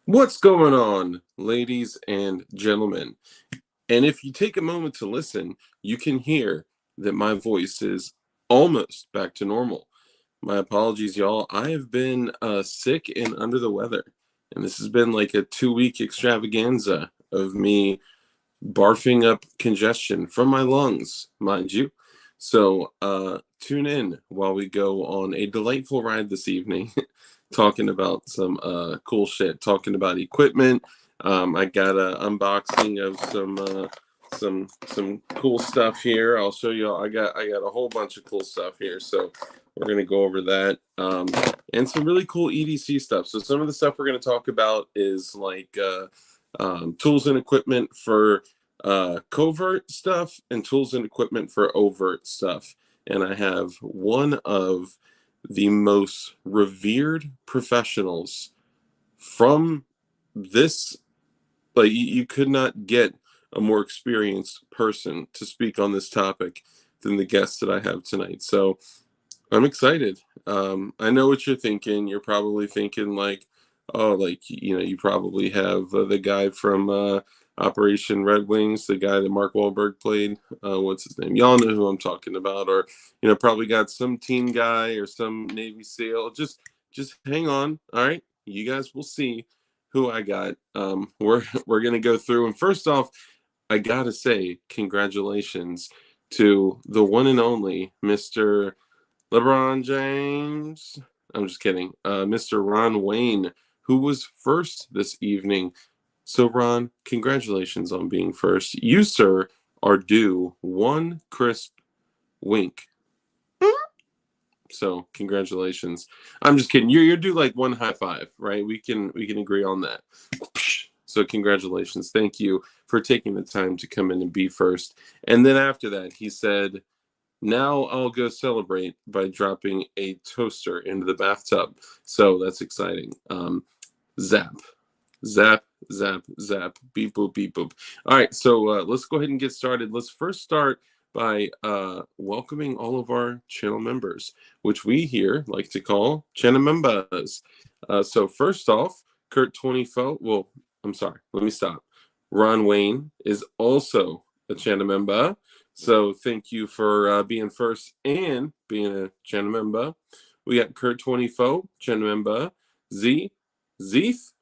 What's going on, ladies and gentlemen? And if you take a moment to listen, you can hear that my voice is almost back to normal. My apologies, y'all. I have been sick and under the weather, and this has been like a 2 week extravaganza of me barfing up congestion from my lungs, mind you. So tune in while we go on a delightful ride this evening, talking about some cool shit, talking about equipment. I got an unboxing of some cool stuff here. I'll show you. I got a whole bunch of cool stuff here. So we're gonna go over that and some really cool EDC stuff. So some of the stuff we're gonna talk about is like tools and equipment for covert stuff and tools and equipment for overt stuff. And I have one of the most revered professionals from this, like, you could not get a more experienced person to speak on this topic than the guest that I have tonight. So I'm excited. I know what you're thinking. You're probably thinking like, oh, like, you probably have the guy from Operation Red Wings, the guy that Mark Wahlberg played. What's his name? Y'all know who I'm talking about. Or, probably got some teen guy or some Navy SEAL. Just hang on. All right, you guys will see who I got. We're gonna go through. And first off, I gotta say congratulations to the one and only Mr. LeBron James. I'm just kidding. Mr. Ron Wayne, who was first this evening. So, Ron, congratulations on being first. You, sir, are due one crisp wink. So, congratulations. I'm just kidding. You're due like one high five, right? We can agree on that. So, congratulations. Thank you for taking the time to come in and be first. And then after that, he said, now I'll go celebrate by dropping a toaster into the bathtub. So that's exciting. Zap, zap, zap, zap, beep, boop, beep, boop. All right, so let's go ahead and get started. Let's first start by welcoming all of our channel members, which we here like to call channel members. So first off, Kurt 24. Well, I'm sorry. Let me stop. Ron Wayne is also a channel member. So thank you for being first and being a channel member. We got Kurt 24, channel member. Zeeth,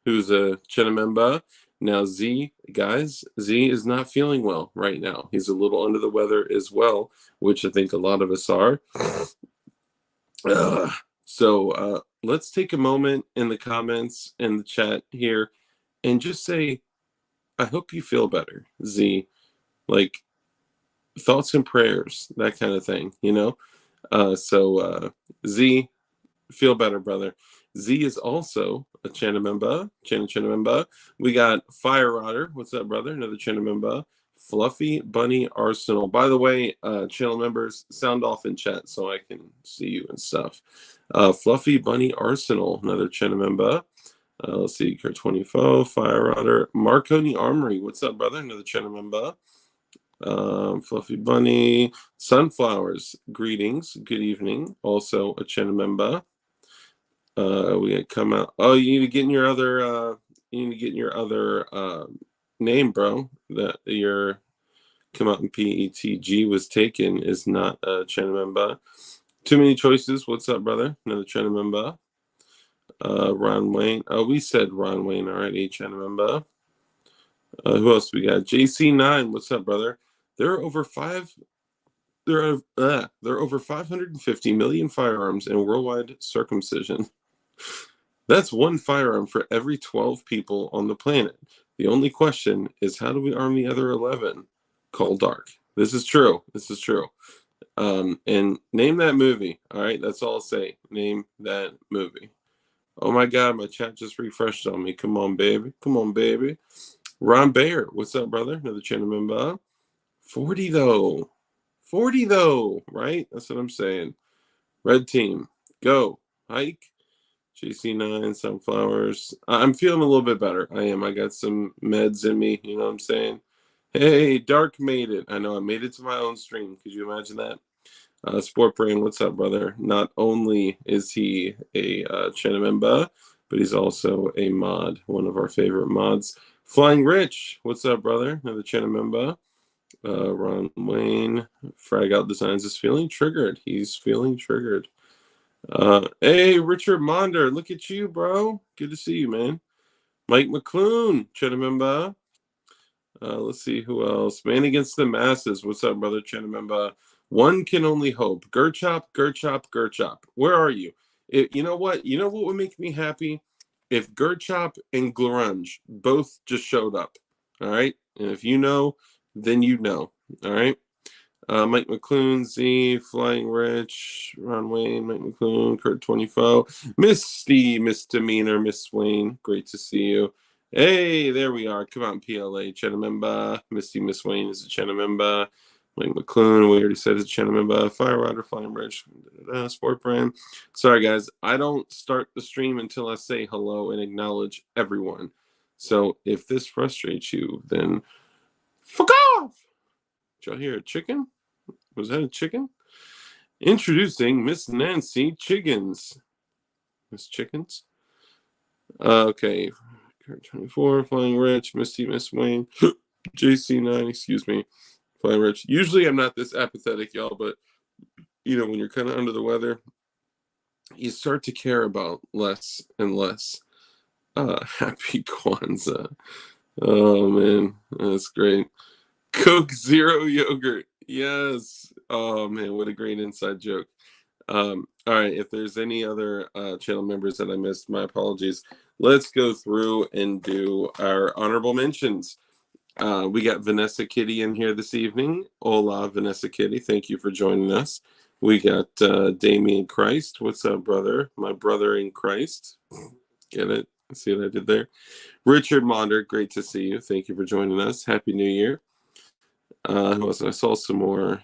who's a channel member. Now Z, guys, Z is not feeling well right now. He's a little under the weather as well, which I think a lot of us are. So let's take a moment in the comments and the chat here and just say, I hope you feel better, Z. Like, thoughts and prayers, that kind of thing, So Z, feel better, brother. Z is also a channel member. Channel member. We got Fire Rodder. What's up, brother? Another channel member. Fluffy Bunny Arsenal. By the way, channel members, sound off in chat so I can see you and stuff. Fluffy Bunny Arsenal, another channel member. Let's see, Kurt 24, Fire Rodder. Marconi Armory. What's up, brother? Another channel member. Fluffy Bunny, Sunflowers, greetings, good evening. Also a channel member. We had come out. Oh, you need to get in your other. You need to get in your other name, bro. That your come out in PETG was taken is not a channel member. Too many choices. What's up, brother? Another channel member. Ron Wayne. Oh, we said Ron Wayne already. Channel member. Who else we got? JC9. What's up, brother? There are over 550 million firearms in worldwide circumcision. That's one firearm for every 12 people on the planet. The only question is, how do we arm the other 11? Cold Dark. This is true. And name that movie. All right, that's all I'll say. Name that movie. Oh my God, my chat just refreshed on me. Come on, baby. Ron Bayer, what's up, brother? Another channel member. 40 though, right? That's what I'm saying. Red team, go. Hike. JC9, Sunflowers. I'm feeling a little bit better. I am. I got some meds in me. You know what I'm saying? Hey, Dark made it. I know I made it to my own stream. Could you imagine that? Sport Brain, what's up, brother? Not only is he a channel member, but he's also a mod, one of our favorite mods. Flying Rich, what's up, brother? Another channel member. Ron Wayne, Frag Out Designs is feeling triggered. He's feeling triggered. Hey, Richard Monder, look at you, bro. Good to see you, man. Mike McClune, channel member. Let's see who else. Man Against the Masses. What's up, brother? Channel member. One Can Only Hope. Gerchop, Gerchop, Gerchop. Where are you? You know what? You know what would make me happy? If Gerchop and Glorunge both just showed up. All right? And if you know, then you know. All right? Mike McClune, Z, Flying Rich, Ron Wayne, Mike McClune, Kurt 24, Misty Misdemeanor, Miss Wayne. Great to see you. Hey, there we are. Come on, PLA, channel member. Misty Miss Wayne is a channel member. Mike McClune, we already said is a channel member. Fire Rider, Flying Rich, Sport Brand. Sorry, guys. I don't start the stream until I say hello and acknowledge everyone. So if this frustrates you, then fuck off. Did y'all hear a chicken? Was that a chicken? Introducing Miss Nancy Chiggins. Miss Chickens? Okay. 24, Flying Rich, Misty, Miss Wayne, JC9, excuse me, Flying Rich. Usually I'm not this apathetic, y'all, but, you know, when you're kind of under the weather, you start to care about less and less. Happy Kwanzaa. Oh, man, that's great. Coke Zero Yogurt. Yes. Oh, man, what a great inside joke. All right, if there's any other channel members that I missed, my apologies. Let's go through and do our honorable mentions. We got Vanessa Kitty in here this evening. Hola, Vanessa Kitty. Thank you for joining us. We got Damian Christ. What's up, brother? My brother in Christ. Get it? See what I did there? Richard Monder, great to see you. Thank you for joining us. Happy New Year. Who else? I saw some more.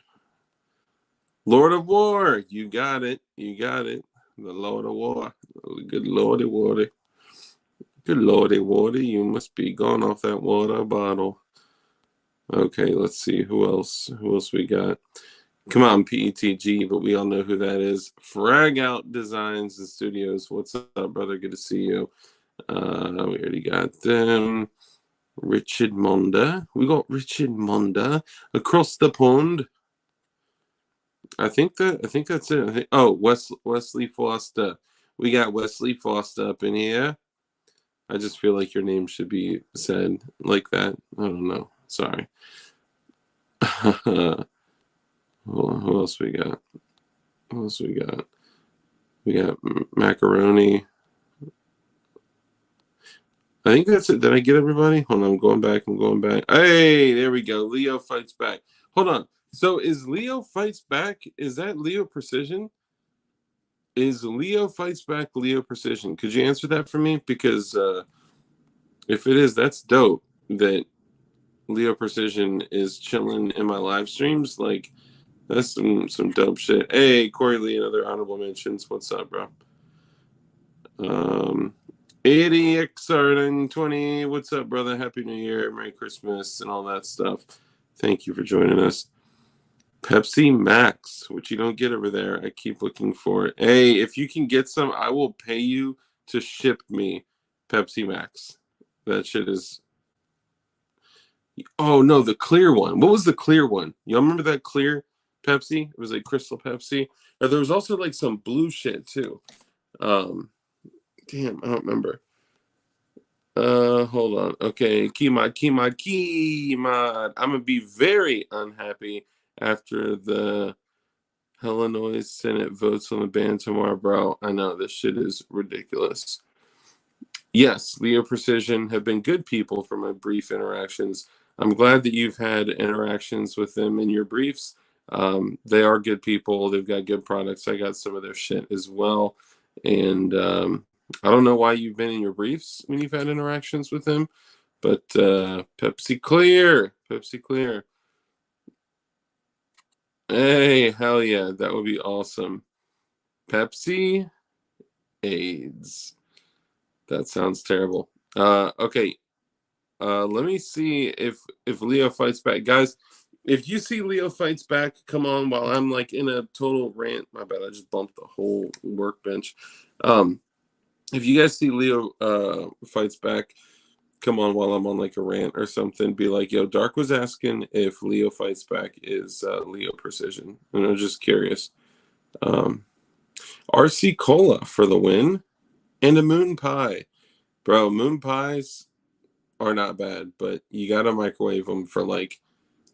Lord of War, you got it. You got it. The Lord of War. Good Lordy Wardy. Good Lordy Wardy. You must be gone off that water bottle. Okay, let's see who else. Who else we got? Come on, PETG, but we all know who that is. Frag Out Designs and Studios. What's up, brother? Good to see you. We already got them. Richard Monda. We got Richard Monda across the pond. I think that's it. Wesley Foster. We got Wesley Foster up in here. I just feel like your name should be said like that. I don't know. Sorry. Who else we got? Who else we got? We got Macaroni. I think that's it. Did I get everybody? Hold on, I'm going back. Hey, there we go. Leo Fights Back. Hold on. So is Leo Fights Back? Is that Leo Precision? Is Leo Fights Back Leo Precision? Could you answer that for me? Because if it is, that's dope that Leo Precision is chilling in my live streams. Like, that's some dope shit. Hey, Corey Lee and other honorable mentions. What's up, bro? 80XR20. What's up, brother? Happy New Year, Merry Christmas, and all that stuff. Thank you for joining us. Pepsi Max, which you don't get over there. I keep looking for it. Hey, if you can get some, I will pay you to ship me Pepsi Max. That shit is. Oh no, the clear one. What was the clear one? Y'all remember that clear Pepsi? It was like Crystal Pepsi. Or there was also like some blue shit too. Damn, I don't remember. Hold on. Okay, Keymod. I'm gonna be very unhappy after the Illinois Senate votes on the ban tomorrow, bro. I know this shit is ridiculous. Yes, Leo Precision have been good people for my brief interactions. I'm glad that you've had interactions with them in your briefs. They are good people. They've got good products. I got some of their shit as well. And I don't know why you've been in your briefs when you've had interactions with them, but Pepsi Clear. Pepsi Clear. Hey, hell yeah. That would be awesome. Pepsi AIDS. That sounds terrible. Okay. Let me see if Leo fights back. Guys, if you see Leo fights back, come on while I'm like in a total rant. My bad, I just bumped the whole workbench. If you guys see Leo fights back, come on while I'm on like a rant or something. Be like, yo, Dark was asking if Leo fights back is Leo precision, and I'm just curious. Um, RC Cola for the win and a moon pie, bro. Moon pies are not bad, but you gotta microwave them for like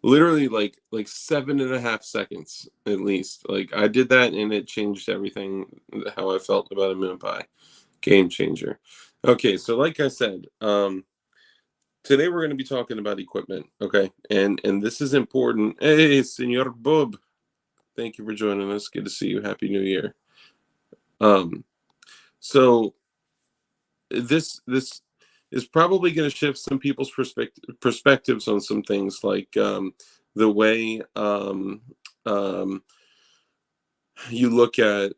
literally like 7.5 seconds at least. Like I did that and it changed everything how I felt about a moon pie. Game changer. Okay, so like I said, today we're going to be talking about equipment. Okay, and this is important. Hey, Senor Bob, thank you for joining us. Good to see you. Happy New Year. Um, so this is probably going to shift some people's perspectives on some things, like the way um, you look at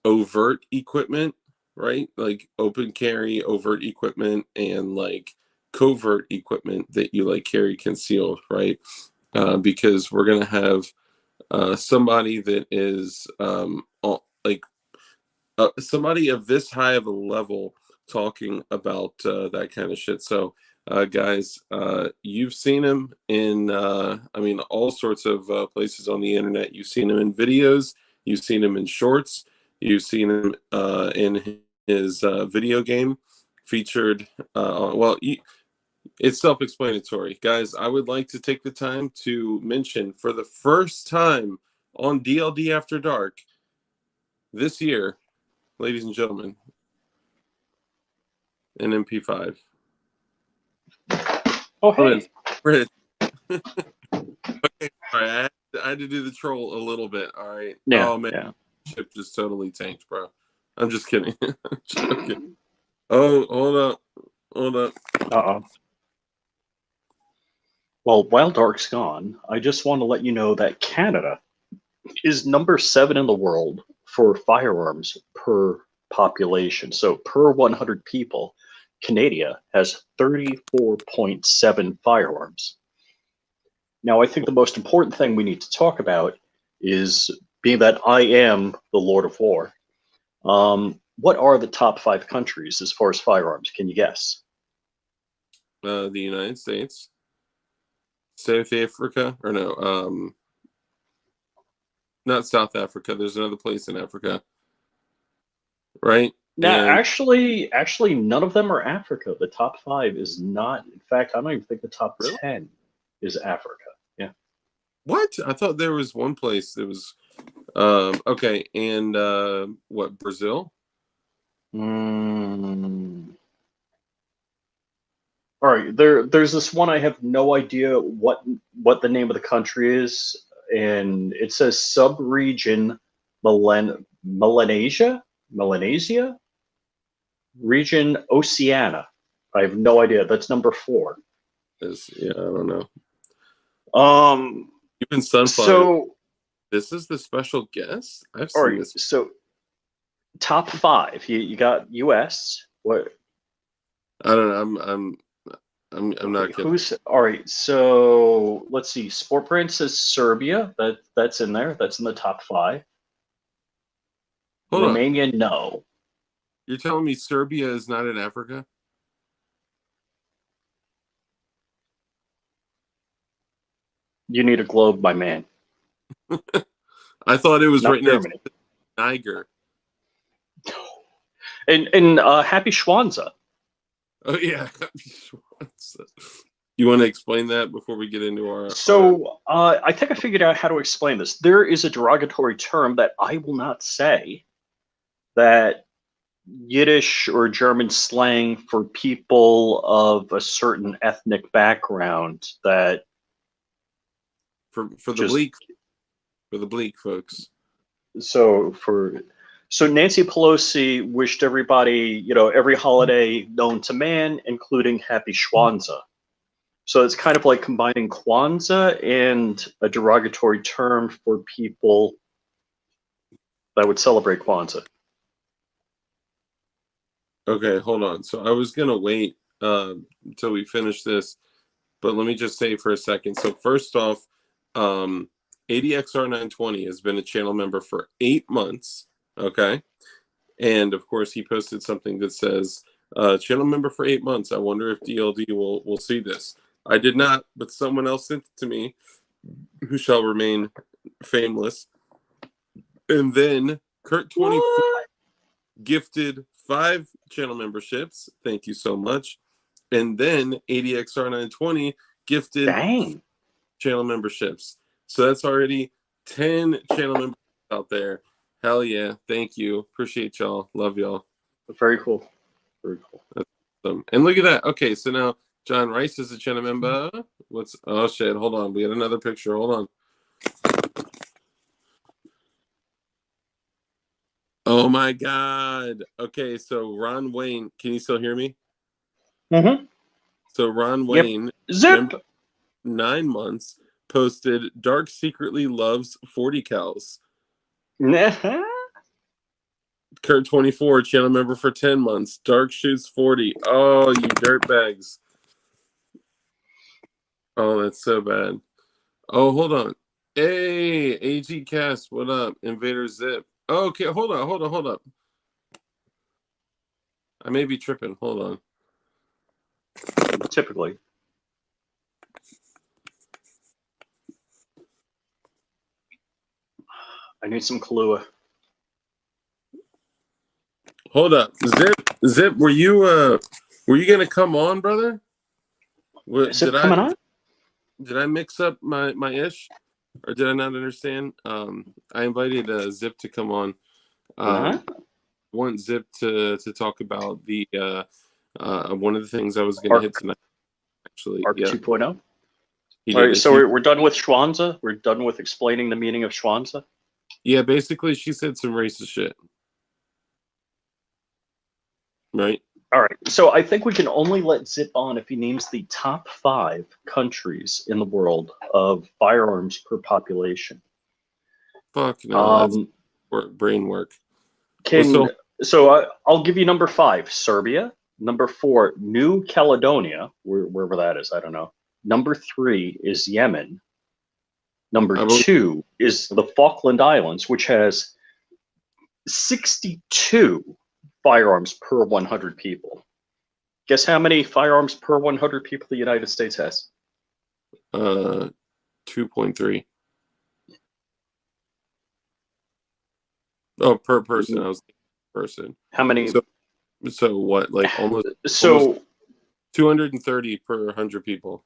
overt equipment, right? Like open carry, overt equipment, and like covert equipment that you like carry concealed, right? Because we're gonna have somebody that is like somebody of this high of a level talking about that kind of shit. So, guys, you've seen him in, I mean, all sorts of places on the internet. You've seen him in videos, you've seen him in shorts, you've seen him in his video game featured. Well, it's self explanatory. Guys, I would like to take the time to mention for the first time on DLD After Dark this year, ladies and gentlemen, an MP5. Oh, Oh, hey. it's Fred. Okay, all right. I had to do the troll a little bit. All right. Yeah, Oh man, yeah. ship just totally tanked, bro. I'm just kidding. I'm joking. Oh, hold up, hold up. Uh-oh. Well, while Dark's gone, I just want to let you know that Canada is number 7 in the world for firearms per population. So per 100 people, Canada has 34.7 firearms. Now, I think the most important thing we need to talk about is, being that I am the Lord of War, what are the top 5 countries as far as firearms? Can you guess? The United States, South Africa, or no, not South Africa. There's another place in Africa, right? Now, And actually, none of them are Africa. The top 5 is not. In fact, I don't even think the top really, 10 is Africa. Yeah. what? I thought there was one place that was okay. And what? Brazil? Mm. All right. There's this one. I have no idea what the name of the country is, and it says sub-region Melanesia, region Oceania. I have no idea. That's number 4. Yeah, I don't know. Um. Even Sunflower. So, This is the special guest. I've all seen right. this. So top 5. You got U.S. What? I don't know. I'm not Okay, kidding. who's all right? So let's see. Sport Brand says Serbia. That's in there. That's in the top 5. Hold on. Romania, no. You're telling me Serbia is not in Africa? You need a globe, my man. I thought it was Not right next Germany. to Niger. And happy Schwanza. Oh yeah. You want to explain that before we get into our So I think I figured out how to explain this. There is a derogatory term that I will not say, that Yiddish or German slang for people of a certain ethnic background that for the just bleak folks. so for so Nancy Pelosi wished everybody, every holiday known to man, including Happy Schwanza. So it's kind of like combining Kwanzaa and a derogatory term for people that would celebrate Kwanzaa. Okay, hold on. So I was gonna wait until we finish this, but let me just say for a second. So first off, ADXR 920 has been a channel member for 8 months. Okay. And of course, he posted something that says, "Channel member for 8 months. I wonder if DLD will see this." I did not, but someone else sent it to me, who shall remain fameless. And then Kurt24 What? gifted 5 channel memberships. Thank you so much. And then ADXR920 gifted Dang. channel memberships. So that's already 10 channel members out there. Hell yeah. Thank you. Appreciate y'all. Love y'all. Very cool. Very cool. That's awesome. And look at that. Okay, so now John Rice is a channel member. Oh shit, hold on. We had another picture. Hold on. Oh my god. Okay, so Ron Wayne, can you still hear me? Mm-hmm. So Ron Yep. Wayne, Zip. 9 months, posted Dark secretly loves 40 cals. Kurt24, channel member for 10 months. Dark shoots 40. Oh, you dirtbags. Oh, that's so bad. Oh, hold on. Hey, AG Cast, what up? Invader Zip. Oh, okay, hold on. I may be tripping. Hold on. Typically. I need some Kahlua. Hold up. Zip, were you gonna come on, brother? Is it coming on? Did I mix up my ish? Or did I not understand? I invited Zip to come on. Want Zip to talk about the one of the things I was going to hit tonight. Actually, Arc yeah. 2.0. He All did. right, so we're done with Schwanza. We're done with explaining the meaning of Schwanza. Yeah, basically, she said some racist shit. Right. All right, so I think we can only let Zip on if he names the top 5 countries in the world of firearms per population. Fuck no, that's brain work. I'll give you number 5, Serbia. Number 4, New Caledonia, wherever that is, I don't know. Number 3 is Yemen. Number 2 is the Falkland Islands, which has 62 firearms per 100 people. Guess how many firearms per 100 people the United States has? 2.3. Oh, per person. I was person. How many? So what? Like almost 230 per 100 people.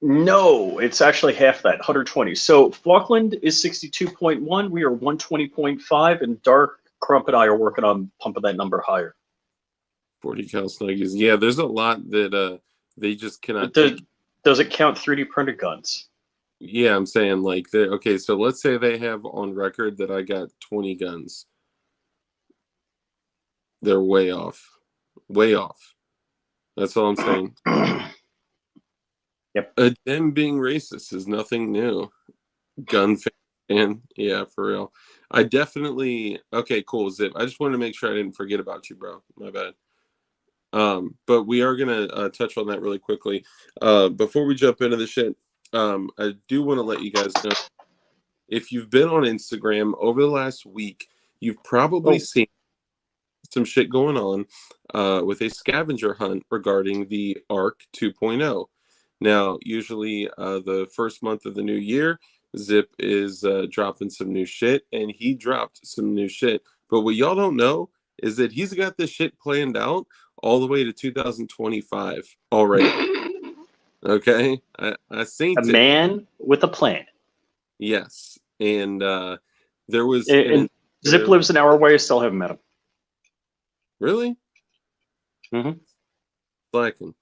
No, it's actually half that, 120. So Falkland is 62.1. We are 120.5, and Dark, Crump, and I are working on pumping that number higher. 40 cal snuggies. Yeah, there's a lot that they just cannot take. Does it count 3D printed guns? Yeah, I'm saying like okay, so let's say they have on record that I got 20 guns. They're way off. Way off. That's all I'm saying. Yep. Them being racist is nothing new. Gun fan. Yeah, for real. I definitely okay, cool, Zip. I just wanted to make sure I didn't forget about you, bro. My bad. But we are gonna touch on that really quickly. Before we jump into the shit, I do want to let you guys know, if you've been on Instagram over the last week, you've probably seen some shit going on with a scavenger hunt regarding the ARC 2.0. Now, usually the first month of the new year, Zip is dropping some new shit, and he dropped some new shit. But what y'all don't know is that he's got this shit planned out all the way to 2025 already. Okay? I seen a man with a plan. Yes. And there was... And Zip lives an hour away. I still haven't met him. Really? Mm-hmm. Slacking.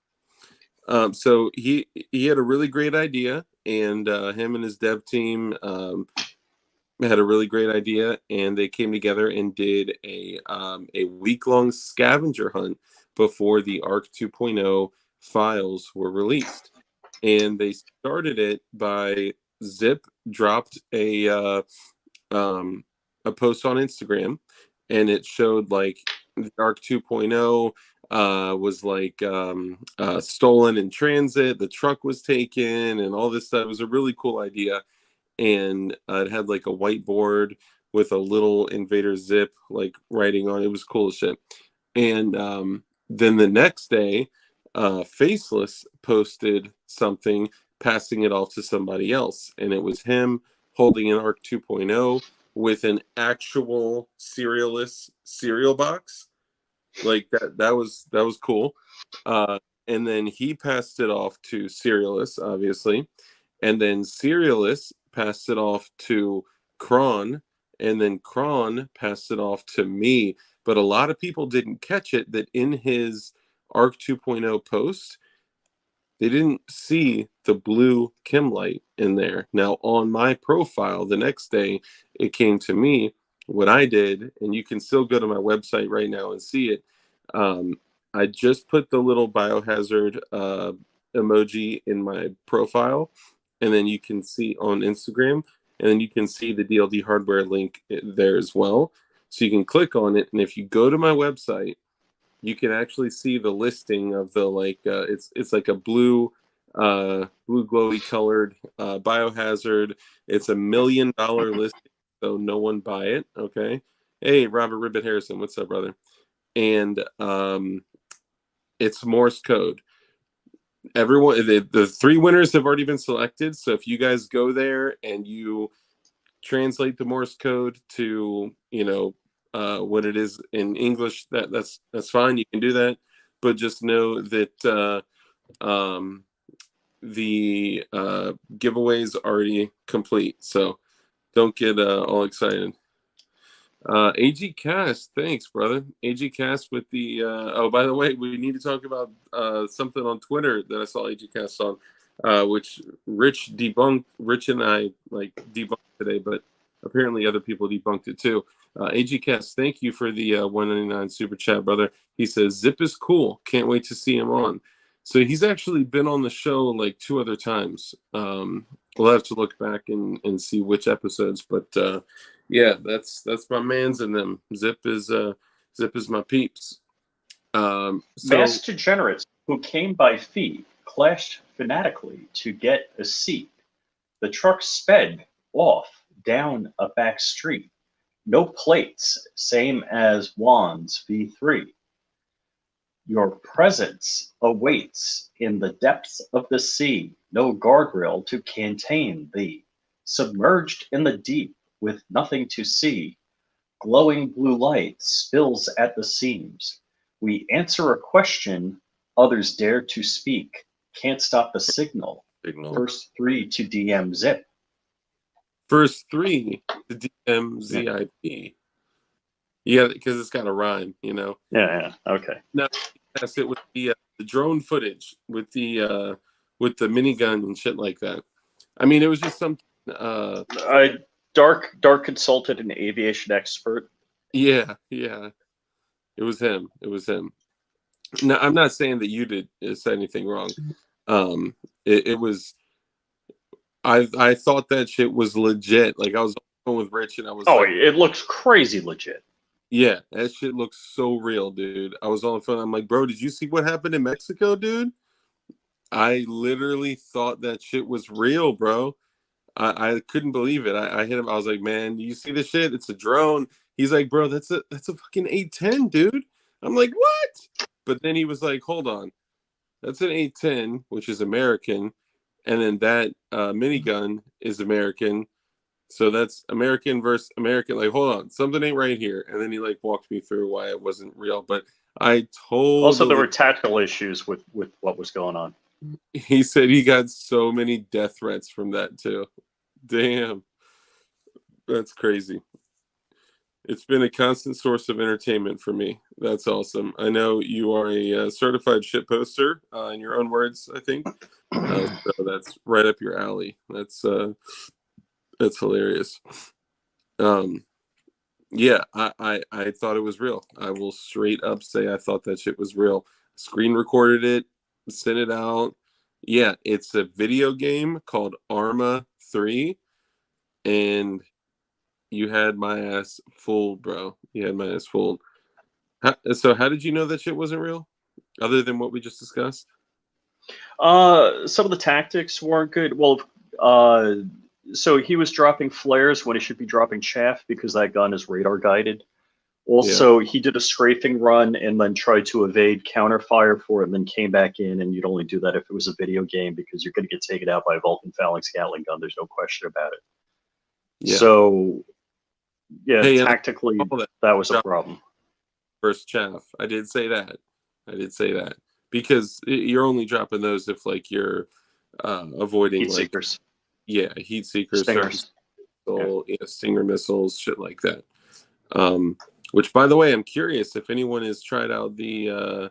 So he had a really great idea, and him and his dev team had a really great idea, and they came together and did a week-long scavenger hunt before the ARC 2.0 files were released. And they started it by Zip dropped a post on Instagram, and it showed like the ARC 2.0 was like stolen in transit. The truck was taken and all this stuff. It was a really cool idea. And it had like a whiteboard with a little Invader Zip like writing on it. It was cool as shit. And then the next day, Faceless posted something, passing it off to somebody else, and it was him holding an Arc 2.0 with an actual serialless cereal box. Like that was cool. And then he passed it off to Serialist, obviously, and then Serialist passed it off to Kron, and then Kron passed it off to me. But a lot of people didn't catch it that in his Arc 2.0 post, they didn't see the blue Kim light in there. Now, on my profile the next day, it came to me. What I did, and you can still go to my website right now and see it. Um, I just put the little biohazard emoji in my profile, and then you can see on Instagram, and then you can see the DLD hardware link there as well. So you can click on it, and if you go to my website, you can actually see the listing of the it's like a blue glowy colored biohazard. It's $1 million listing, so no one buy it. Okay. Hey, Robert Ribbit Harrison, what's up, brother? And it's Morse code. Everyone, the three winners have already been selected. So if you guys go there and you translate the Morse code to what it is in English, that's fine. You can do that, but just know that the giveaway's already complete. So don't get all excited. AG Cast, thanks, brother. AG Cast with the oh, by the way, we need to talk about something on Twitter that I saw AG Cast on, which Rich debunked. Rich and I like debunked today, but apparently other people debunked it too. AG Cast, thank you for the 199 super chat, brother. He says Zip is cool. Can't wait to see him on. So he's actually been on the show like 2 other times. We'll have to look back and see which episodes, but yeah, that's my man's in them. Zip is my peeps. So Masked degenerates who came by feet clashed fanatically to get a seat. The truck sped off down a back street. No plates, same as Juan's V3. Your presence awaits in the depths of the sea. No guardrail to contain thee. Submerged in the deep with nothing to see. Glowing blue light spills at the seams. We answer a question others dare to speak. Can't stop the signal. signal First three to DM Zip. first three, the Yeah, DMZIP. Yeah, because it's got a rhyme, you know. yeah. Okay. Now that's it with the drone footage with the minigun and shit like that. I mean, it was just something. Dark consulted an aviation expert. Yeah, yeah. It was him. It was him. No, I'm not saying that you did said anything wrong. It was. I thought that shit was legit. Like I was on the phone with Rich, and I was Oh, like, it looks crazy legit. "Yeah, that shit looks so real, dude." I was on the phone. I'm like, "Bro, did you see what happened in Mexico, dude?" I literally thought that shit was real, bro. I couldn't believe it. I hit him. I was like, "Man, you see this shit? It's a drone." He's like, "Bro, that's a fucking 810, dude." I'm like, "What?" But then he was like, "Hold on, that's an 810, which is American, and then that minigun is American, so that's American versus American. Like, hold on, something ain't right here." And then he like walked me through why it wasn't real. But I Also, there totally. were tactical issues with what was going on. He said he got so many death threats from that too. Damn, that's crazy. It's been a constant source of entertainment for me. That's awesome. I know you are a certified shit poster, in your own words, I think. So that's right up your alley. That's hilarious. Um, yeah, I thought it was real. I will straight up say I thought that shit was real. Screen recorded it, sent it out. Yeah, it's a video game called Arma 3, and you had my ass fooled, bro. You had my ass fooled. So how did you know that shit wasn't real? Other than what we just discussed? Some of the tactics weren't good. Well, uh, so he was dropping flares when he should be dropping chaff because that gun is radar guided. Yeah. Also, he did a strafing run and then tried to evade counterfire for it and then came back in. And you'd only do that if it was a video game because you're going to get taken out by a Vulcan Phalanx Gatling gun. There's no question about it. Yeah. So, yeah, Hey, and I tactically, call that that was a drop problem. first chaff. I did say that. I did say that because you're only dropping those if like you're avoiding Heat like seekers, heat seekers, surface stingers. Yeah. missile, stinger missiles, shit like that. Um, which, by the way, I'm curious if anyone has tried out the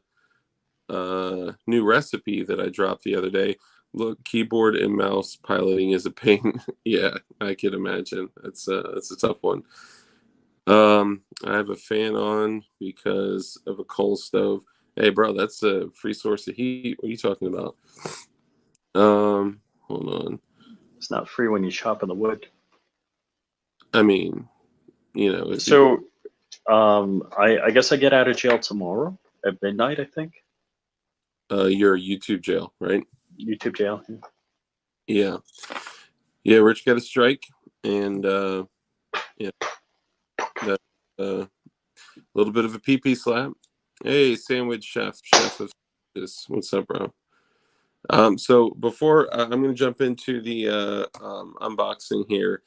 new recipe that I dropped the other day. Look, keyboard and mouse piloting is a pain. Yeah, I can imagine. It's a tough one. I have a fan on because of a coal stove. Hey, bro, that's a free source of heat. What are you talking about? Hold on. It's not free when you chop in the wood. I mean, if you So, I guess I get out of jail tomorrow at midnight, I think. you're a YouTube jail, right? YouTube jail. Yeah, yeah. Rich got a strike, and yeah, that a little bit of a pee slap. Hey, sandwich chef of this. What's up, bro? So before I'm going to jump into the unboxing here,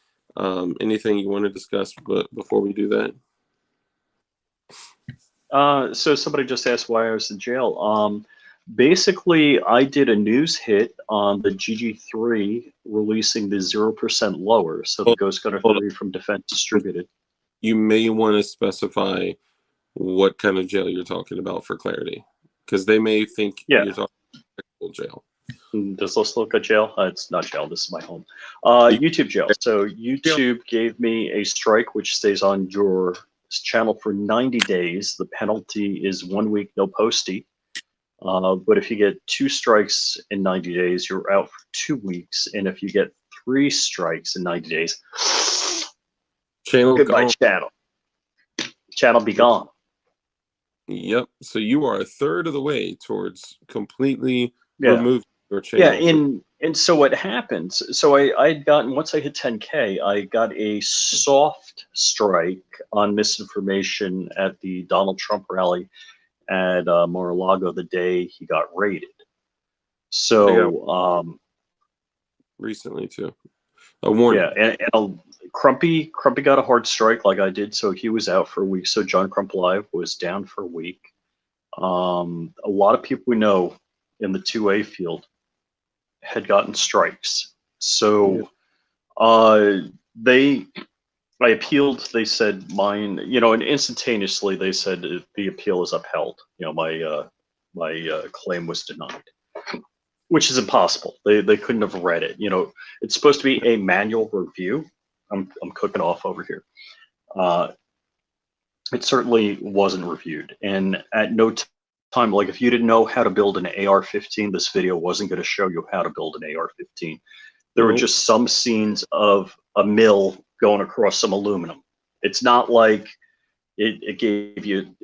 anything you want to discuss, but before we do that, So somebody just asked why I was in jail. Basically, I did a news hit on the GG3 releasing the 0% lower, so the hold, Ghost Gunner hold 3 from Defense on. Distributed. You may want to specify what kind of jail you're talking about for clarity, because they may think Yeah, you're talking about jail. does this look at jail? It's not jail. This is my home. You, YouTube jail. So jail. YouTube gave me a strike, which stays on your channel for 90 days. The penalty is 1 week, no posty. But if you get 2 strikes in 90 days, you're out for 2 weeks. And if you get 3 strikes in 90 days, Channel goodbye, gone. channel. Channel be gone. Yep. So you are a third of the way towards completely Yeah. removing your Yeah. channel from. And so what happens? So I'd gotten, once I hit 10K, I got a soft strike on misinformation at the Donald Trump rally at Mar-a-Lago the day he got raided. I got So, recently too. A warning. yeah, and Crumpy got a hard strike like I did, so he was out for a week. So John Crump Live was down for a week. A lot of people we know in the 2A field had gotten strikes. Yeah. So they I appealed. They said mine, and instantaneously they said the appeal is upheld. My claim was denied, which is impossible. They couldn't have read it. It's supposed to be a manual review. I'm cooking off over here. Uh, it certainly wasn't reviewed, and at no time, like if you didn't know how to build an AR-15, this video wasn't going to show you how to build an AR-15. There were Nope. just some scenes of a mill going across some aluminum. It's not like it gave you.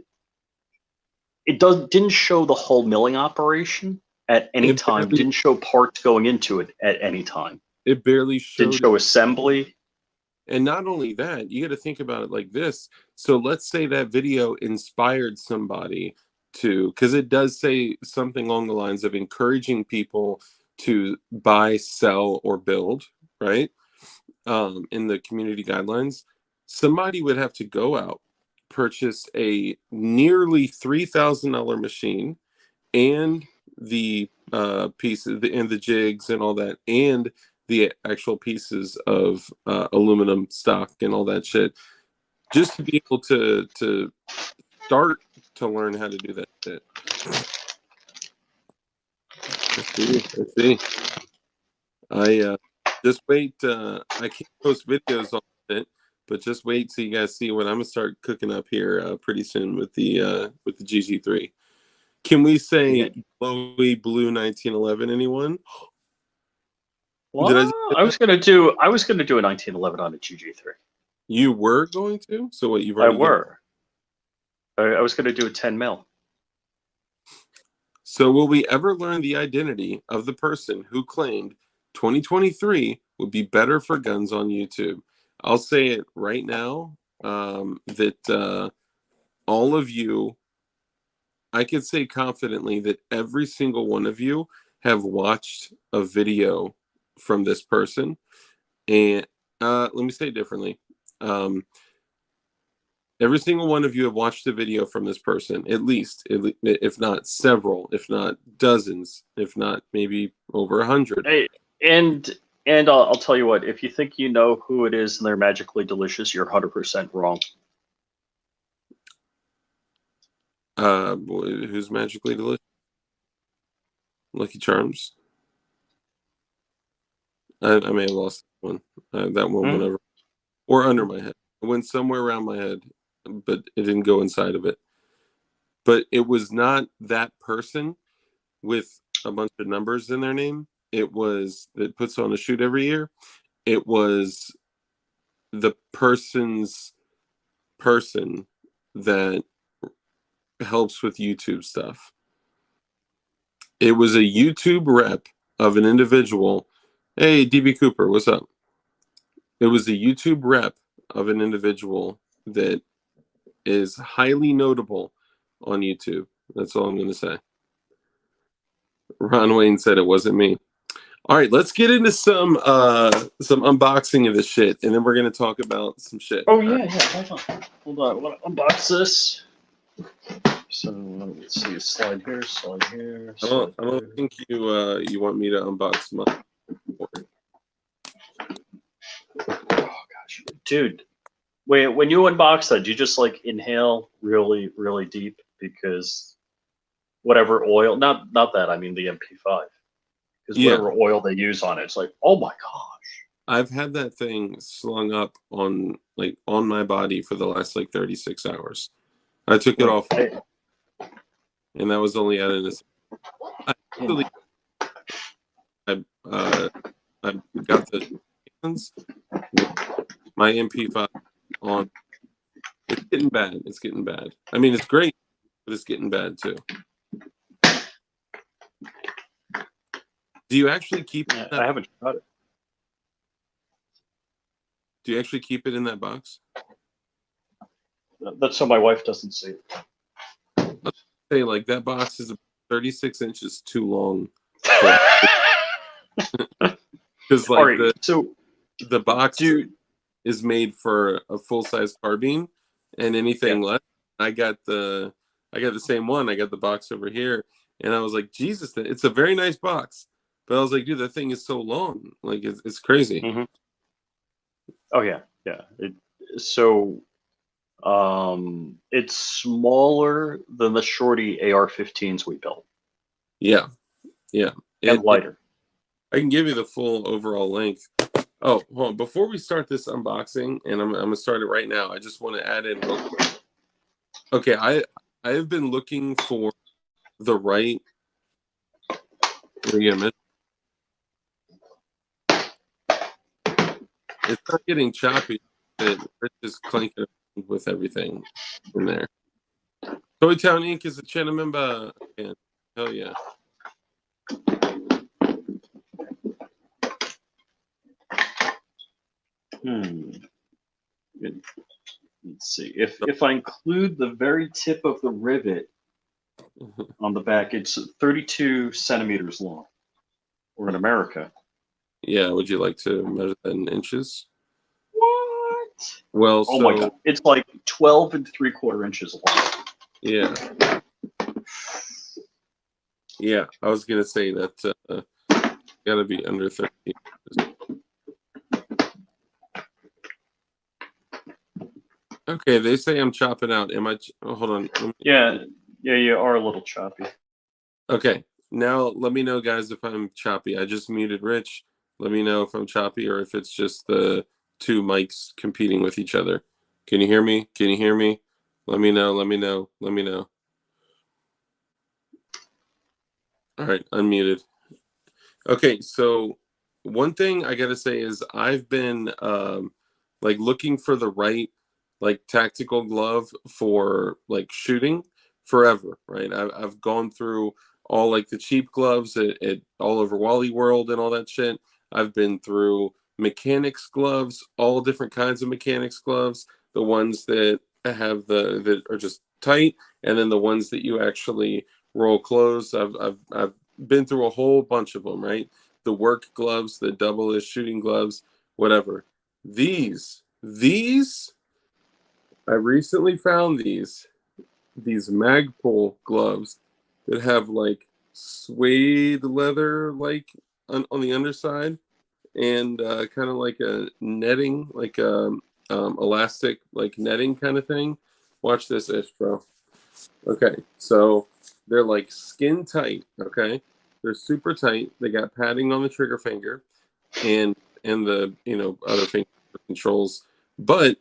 Didn't show the whole milling operation at any It time. barely, Didn't show parts going into it at any time. it barely Didn't showed. show assembly. And not only that, you got to think about it like this. So let's say that video inspired somebody to, because it does say something along the lines of encouraging people to buy, sell, or build, right? In the community guidelines, somebody would have to go out, purchase a nearly $3,000 machine and the pieces and the jigs and all that, and the actual pieces of aluminum stock and all that shit, just to be able to start to learn how to do that shit. I see. I just wait. I can't post videos on it, but just wait till you guys see what I'm gonna start cooking up here pretty soon with the GG3. Can we say glowy blue 1911? Anyone? Did I just Well, say I that? was gonna do a 1911 on a GG3. You were going to? So what? You've I already got. were. I was gonna do a 10 mil. So will we ever learn the identity of the person who claimed 2023 would be better for guns on YouTube. I'll say it right now, that all of you, I could say confidently that every single one of you have watched a video from this person. And let me say it differently. Um, every single one of you have watched a video from this person, at least, if not several, if not dozens, if not maybe over 100. Hey, and I'll tell you what, if you think you know who it is and they're magically delicious, you're 100% wrong. Who's magically delicious? Lucky Charms. I may have lost one. That one went over or under my head. It went somewhere around my head, but it didn't go inside of it. But it was not that person with a bunch of numbers in their name. It was that puts on a shoot every year. It was the person's person that helps with YouTube stuff. It was a YouTube rep of an individual. Hey, DB Cooper, what's up? It was a YouTube rep of an individual that is highly notable on YouTube. That's all I'm going to say. Ron Wayne said it wasn't me. All right, let's get into some unboxing of this shit, and then we're going to talk about some shit. Oh yeah, hold on. I want to unbox this. So let's see, slide here, slide here. Slide I don't think you want me to unbox my. Oh gosh, dude. Wait, when you unbox that, do you just like inhale really, really deep? Because whatever oil, not that, I mean the MP5. Because whatever oil they use on it, it's like, oh my gosh. I've had that thing slung up on my body for the last 36 hours. I took it off, and that was only out of this. I got the my MP5 on. It's getting bad. It's getting bad. I mean, it's great, but it's getting bad too. Do you actually keep it? I haven't tried it. Do you actually keep it in that box? That's so my wife doesn't see it. Say that box is 36 inches too long. Because the box is made for a full size carbine, and anything less. I got the same one. I got the box over here, and I was like, Jesus, it's a very nice box. But I was like, dude, that thing is so long. It's crazy. Mm-hmm. Oh yeah. It's smaller than the shorty AR-15s we built. Yeah. And lighter. I can give you the full overall length. Oh, hold on. Before we start this unboxing, and I'm gonna start it right now, I just want to add in real quick. Okay, I have been looking for the right. It's not getting choppy. It's just clanking with everything in there. Toy Town Inc. is a channel member. Hell yeah. Let's see. If I include the very tip of the rivet on the back, it's 32 centimeters long. We're in America. Yeah, would you like to measure that in inches? What? Well, oh my God, it's like 12 3/4 inches long. Yeah. Yeah, I was gonna say that gotta be under 30. Okay, they say I'm chopping out. Am I? Hold on. Yeah, you are a little choppy. Okay, now let me know, guys, if I'm choppy. I just muted Rich. Let me know if I'm choppy or if it's just the two mics competing with each other. Can you hear me? Can you hear me? Let me know. Let me know. Let me know. All right, unmuted. Okay, so one thing I gotta say is I've been looking for the right tactical glove for shooting forever, right? I've gone through all the cheap gloves at all over Wally World and all that shit. I've been through mechanics gloves, all different kinds of mechanics gloves, the ones that have that are just tight, and then the ones that you actually roll closed. I've been through a whole bunch of them, right? The work gloves, the double as shooting gloves, whatever. These I recently found these Magpul gloves that have like suede leather like on the underside, and kind of like a netting, like a elastic like netting kind of thing. Watch this, ish, bro. Okay, so they're like skin tight. Okay, they're super tight. They got padding on the trigger finger, and the other finger controls, but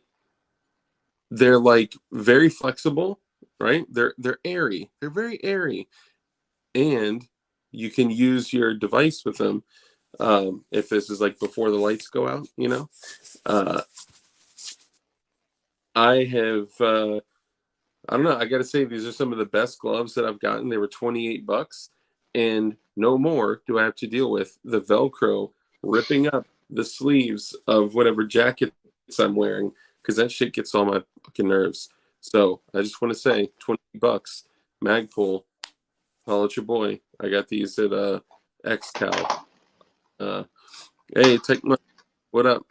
they're like very flexible, right? They're airy. They're very airy, and you can use your device with them. If this is like before the lights go out, uh, I have. I don't know. I got to say, these are some of the best gloves that I've gotten. They were $28, and no more do I have to deal with the Velcro ripping up the sleeves of whatever jackets I'm wearing, because that shit gets on my fucking nerves. So I just want to say, $20, Magpul, holla at your boy. I got these at XCal. Uh, hey, take my what up?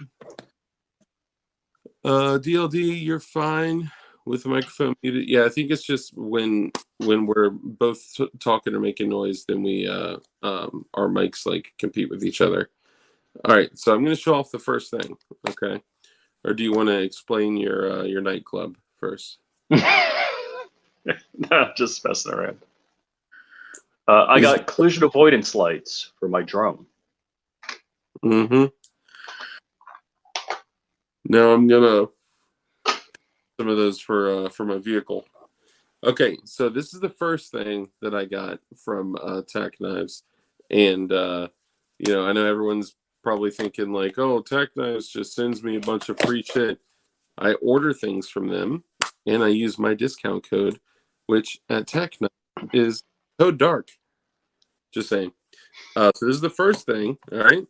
DLD, you're fine with the microphone muted. Yeah, I think it's just when we're both talking or making noise, then we our mics like compete with each other. All right, so I'm gonna show off the first thing, okay? Or do you want to explain your nightclub first? No, just messing around. I Is got collision avoidance lights for my drum. mm-hmm. Now I'm gonna some of those for my vehicle. Okay, so this is the first thing that I got from Tacknives, and I know everyone's probably thinking like, "Oh, Tacknives just sends me a bunch of free shit." I order things from them, and I use my discount code, which at Tacknives is code dark. Just saying. So this is the first thing. All right.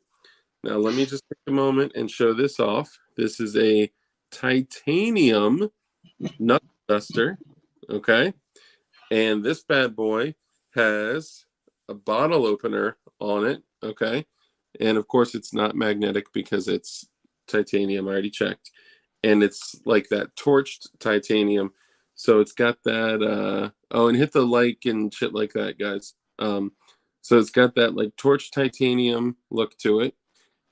Now let me just take a moment and show this off. This is a titanium knuckle duster. Okay. And this bad boy has a bottle opener on it. Okay. And of course, it's not magnetic because it's titanium. I already checked. And it's like that torched titanium. So it's got that. Oh, and hit the like and shit like that, guys. So it's got that like torched titanium look to it.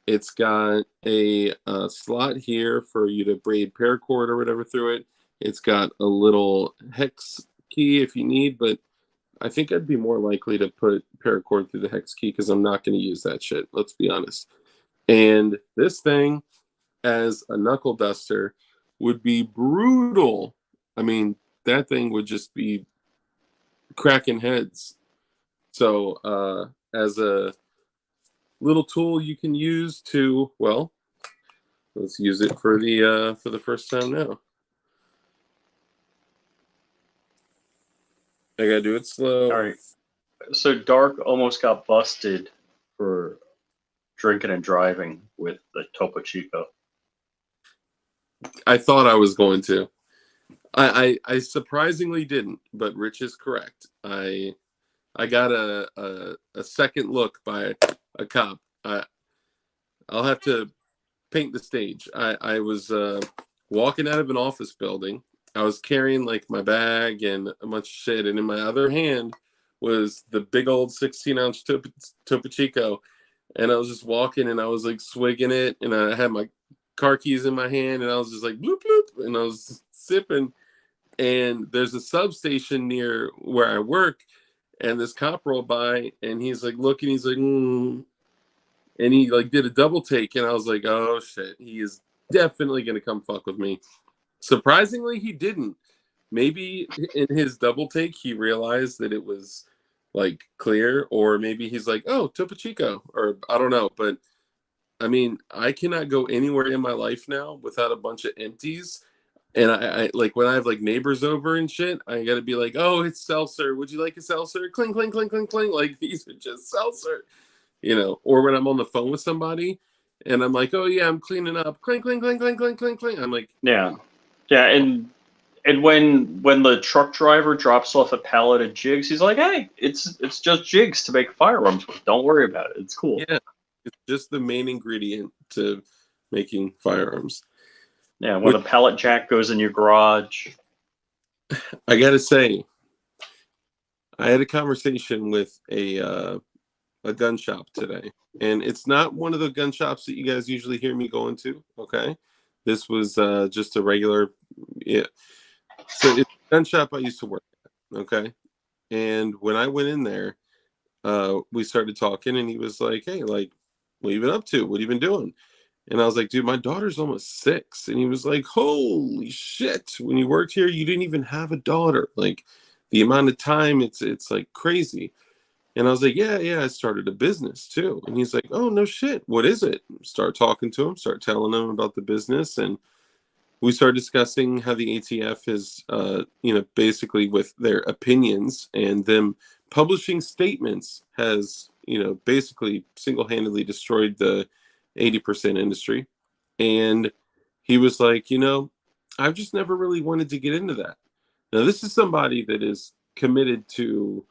It's got a slot here for you to braid paracord or whatever through it. It's got a little hex key if you need, but I think I'd be more likely to put paracord through the hex key because I'm not going to use that shit. Let's be honest. And this thing, as a knuckle duster, would be brutal. I mean, that thing would just be cracking heads. So, as a little tool you can use to, well, let's use it for the first time now. I gotta do it slow. All right. So Dark almost got busted for drinking and driving with the Topo Chico. I thought I was going to. I surprisingly didn't, but Rich is correct. I got a second look by a cop. I'll have to paint the stage. I was walking out of an office building. I was carrying like my bag and a bunch of shit, and in my other hand was the big old 16-ounce Topo Chico, and I was just walking and I was like swigging it, and I had my car keys in my hand, and I was just like bloop bloop, and I was sipping. And there's a substation near where I work, and this cop rolled by, and he's like looking, he's like, and he like did a double take, and I was like, oh shit, he is definitely gonna come fuck with me. Surprisingly, he didn't. Maybe in his double take, he realized that it was like clear, or maybe he's like, oh, Topo Chico, or I don't know. But I mean, I cannot go anywhere in my life now without a bunch of empties. And I like when I have like neighbors over and shit, I gotta be like, oh, it's seltzer. Would you like a seltzer? Cling, cling, cling, cling, cling. Like these are just seltzer. Or when I'm on the phone with somebody And I'm like, oh yeah, I'm cleaning up. Clink, clink, clink, clink, clink, clink, clink. I'm like, Yeah, yeah, and when the truck driver drops off a pallet of jigs, he's like, "Hey, it's just jigs to make firearms with. Don't worry about it. It's cool." yeah, it's just the main ingredient to making firearms. Yeah, when Which the pallet jack goes in your garage. I gotta say, I had a conversation with a gun shop today, and it's not one of the gun shops that you guys usually hear me going to. Okay, this was just a regular, yeah. So it's a gun shop I used to work at. Okay, and when I went in there, we started talking, and he was like, "Hey, like, what you been up to? What have you been doing?" And I was like, "Dude, my daughter's almost 6." And he was like, "Holy shit! When you worked here, you didn't even have a daughter. Like, the amount of time, it's like crazy." And I was like, "Yeah, yeah, I started a business too." And he's like, "Oh, no shit. What is it?" Start talking to him, start telling him about the business, and we started discussing how the ATF is, basically with their opinions and them publishing statements has, basically single-handedly destroyed the 80% industry. And he was like, I've just never really wanted to get into that. Now, this is somebody that is committed to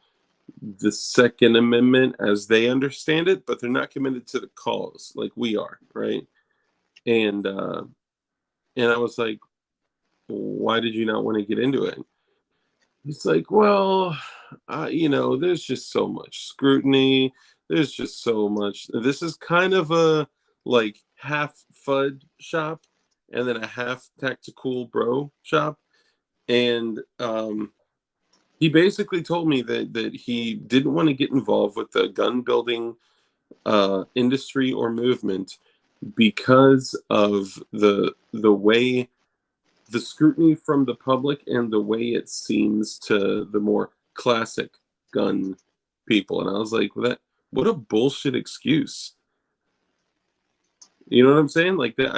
the Second Amendment as they understand it, but they're not committed to the cause like we are, right? And and I was like, why did you not want to get into it? He's like, well, there's just so much scrutiny. There's just so much. This is kind of a like half FUD shop and then a half tactical bro shop. And he basically told me that he didn't want to get involved with the gun building industry or movement because of the way the scrutiny from the public and the way it seems to the more classic gun people. And I was like, well, that what a bullshit excuse. You know what I'm saying? Like that,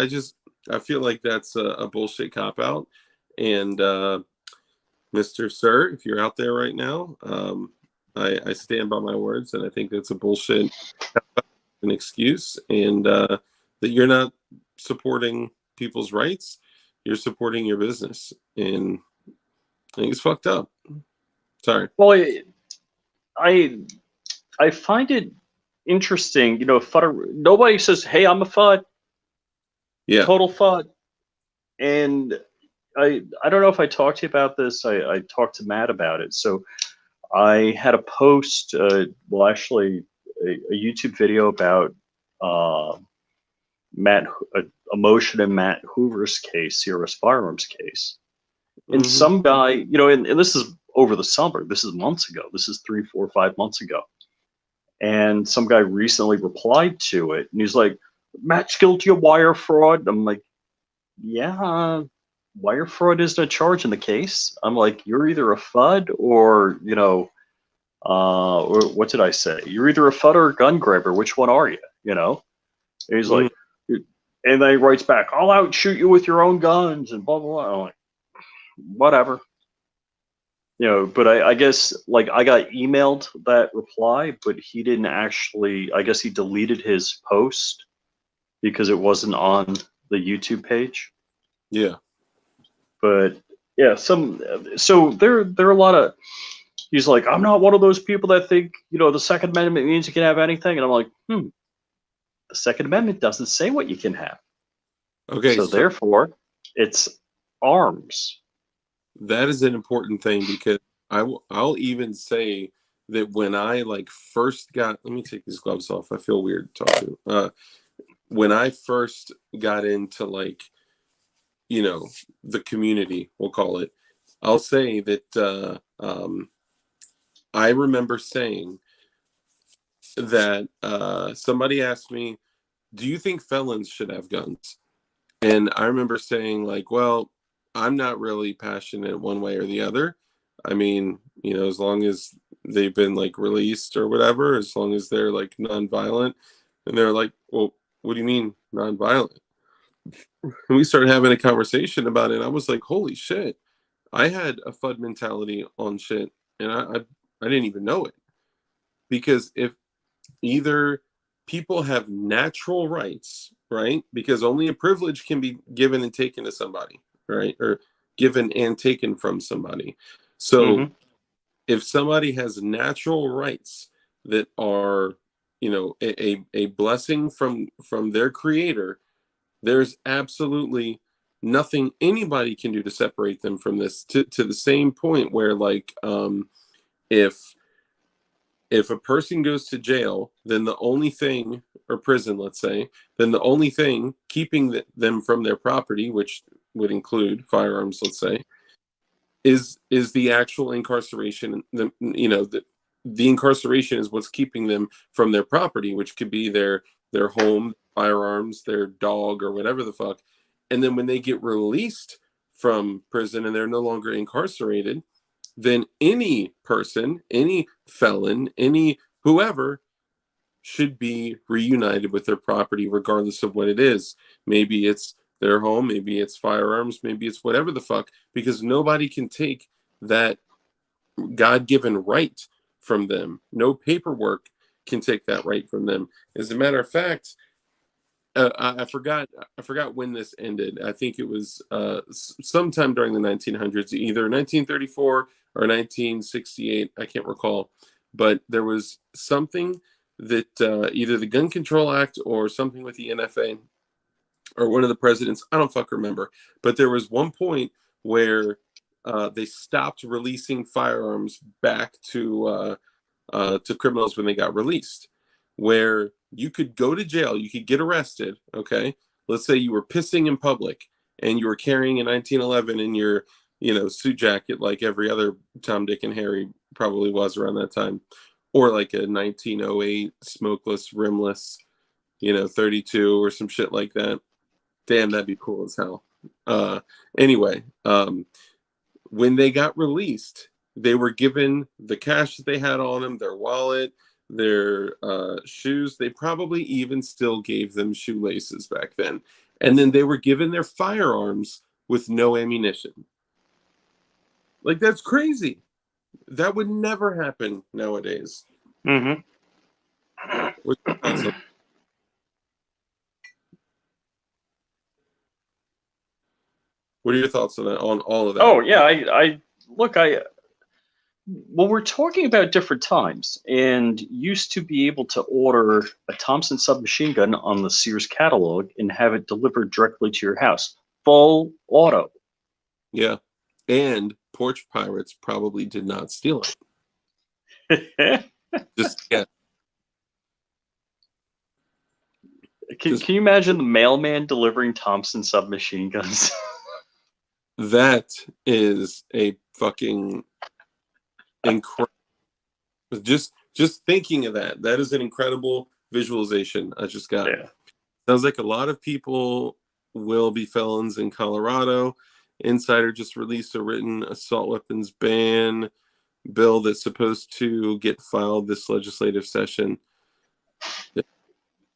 I feel like that's a bullshit cop out. And Mr. Sir, if you're out there right now, I stand by my words, and I think that's a bullshit an excuse, and that you're not supporting people's rights, you're supporting your business, and I think it's fucked up. Sorry. Well, I I find it interesting. FUD. Nobody says, "Hey, I'm a FUD, Yeah. total FUD," and I don't know if I talked to you about this. I talked to Matt about it. So I had a post, well, actually, a YouTube video about uh, Matt, a motion in Matt Hoover's case, Sierra's firearms case. And Hmm. some guy, and this is over the summer. This is months ago. This is 3, 4, 5 months ago. And some guy recently replied to it, and he's like, "Matt's guilty of wire fraud." I'm like, "Yeah, wire fraud isn't a charge in the case." I'm like, "You're either a FUD or, or what did I say? You're either a FUD or a gun grabber. Which one are you?" And he's Hmm. like, and then he writes back, "I'll outshoot you with your own guns," and blah, blah, blah. I'm like, whatever. But I guess, like, I got emailed that reply, but he didn't actually, I guess he deleted his post because it wasn't on the YouTube page. Yeah. But yeah, so there are a lot of, he's like, "I'm not one of those people that think, the Second Amendment means you can have anything." And I'm like, the Second Amendment doesn't say what you can have. Okay. So So therefore, it's arms. that is an important thing because I'll even say that when I like first got, let me take these gloves off. I feel weird talking. When I first got into like, the community, we'll call it, I'll say that I remember saying that somebody asked me, "Do you think felons should have guns?" And I remember saying, like, well, I'm not really passionate one way or the other. I mean, as long as they've been like released or whatever, as long as they're like nonviolent. And they're like, well, what do you mean nonviolent? And we started having a conversation about it. And I was like, holy shit. I had a FUD mentality on shit, and I didn't even know it. Because if either people have natural rights right? Because only a privilege can be given and taken to somebody, right? Or given and taken from somebody. So Mm-hmm. if somebody has natural rights that are, a blessing from their creator, there's absolutely nothing anybody can do to separate them from this, to the same point where, like, if a person goes to jail, then the only thing, or prison, let's say, then the only thing keeping them from their property, which would include firearms, let's say, is the actual incarceration. The incarceration is what's keeping them from their property, which could be their home, firearms, their dog, or whatever the fuck. And then when they get released from prison and they're no longer incarcerated, then any person, any felon, any whoever should be reunited with their property, regardless of what it is. Maybe it's their home, maybe it's firearms, maybe it's whatever the fuck, because nobody can take that God given right from them. No paperwork can take that right from them. As a matter of fact, I forgot when this ended. I think it was sometime during the 1900s, either 1934 or 1968. I can't recall, but there was something that either the Gun Control Act or something with the NFA or one of the presidents. I don't fuck remember, but there was one point where they stopped releasing firearms back to criminals when they got released, where you could go to jail, you could get arrested. Okay, let's say you were pissing in public and you were carrying a 1911 in your, suit jacket, like every other Tom, Dick, and Harry probably was around that time, or like a 1908 smokeless, rimless, 32 or some shit like that. Damn, that'd be cool as hell. Uh, anyway, when they got released, they were given the cash that they had on them, their wallet, their shoes. They probably even still gave them shoelaces back then. And then they were given their firearms with no ammunition. Like, that's crazy. That would never happen nowadays. Mm-hmm. What's your thoughts on, what are your thoughts on that, on all of that? Oh yeah, I look, I well, we're talking about different times, and used to be able to order a Thompson submachine gun on the Sears catalog and have it delivered directly to your house, full auto. Yeah. And porch pirates probably did not steal it. can, Just, yeah. can Just you imagine the mailman delivering Thompson submachine guns? that is a fucking incredible. Just thinking of that is an incredible visualization I just got. Yeah. Sounds like a lot of people will be felons in Colorado. Insider just released a written assault weapons ban bill that's supposed to get filed this legislative session.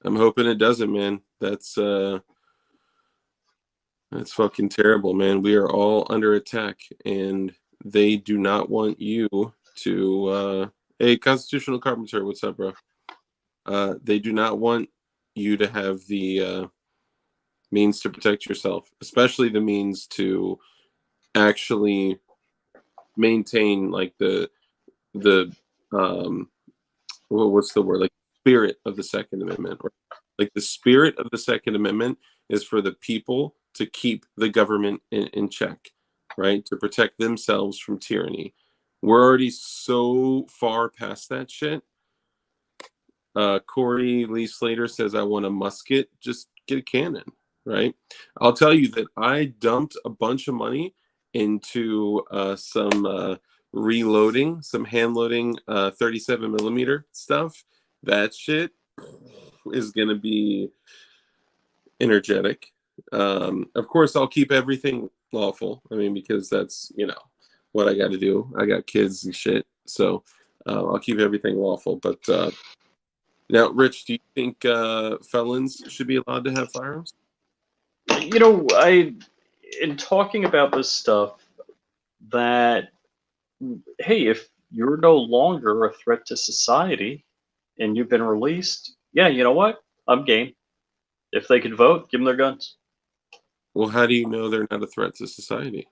I'm hoping it doesn't, man. That's fucking terrible, man. We are all under attack, and they do not want you to. Hey, Constitutional Carpenter, what's up, bro? They do not want you to have the means to protect yourself, especially the means to actually maintain, like, the what's the word, like, spirit of the Second Amendment, or like the spirit of the Second Amendment is for the people to keep the government in check, right? To protect themselves from tyranny. We're already so far past that shit. Corey Lee Slater says, I want a musket. Just get a cannon, right? I'll tell you that I dumped a bunch of money into some reloading, some hand loading 37 millimeter stuff. That shit is going to be energetic. Of course, I'll keep everything lawful. I mean, because that's, what I got to do. I got kids and shit. So I'll keep everything lawful. But now, Rich, do you think felons should be allowed to have firearms? In talking about this stuff, that hey, if you're no longer a threat to society and you've been released, yeah, you know what? I'm game. If they could vote, give them their guns. Well, how do you know they're not a threat to society?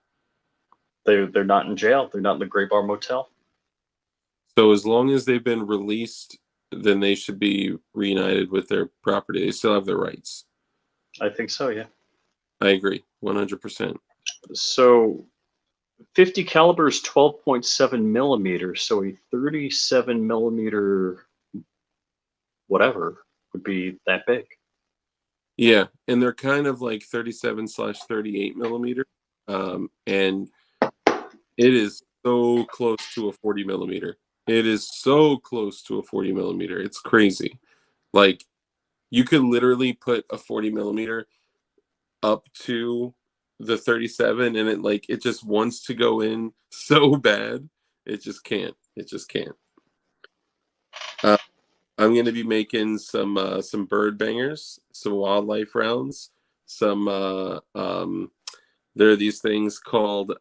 They're not in jail. They're not in the Gray Bar Motel. So as long as they've been released, then they should be reunited with their property. They still have their rights. I think so, yeah. I agree, 100%. So 50 caliber is 12.7 millimeters. So a 37 millimeter whatever would be that big. Yeah, and they're kind of like 37/38 millimeter, and it is so close to a 40 millimeter. It is so close to a 40 millimeter. It's crazy. Like you could literally put a 40 millimeter up to the 37 and it just wants to go in so bad. It just can't. It just can't. Uh, I'm going to be making some bird bangers, some wildlife rounds, some there are these things called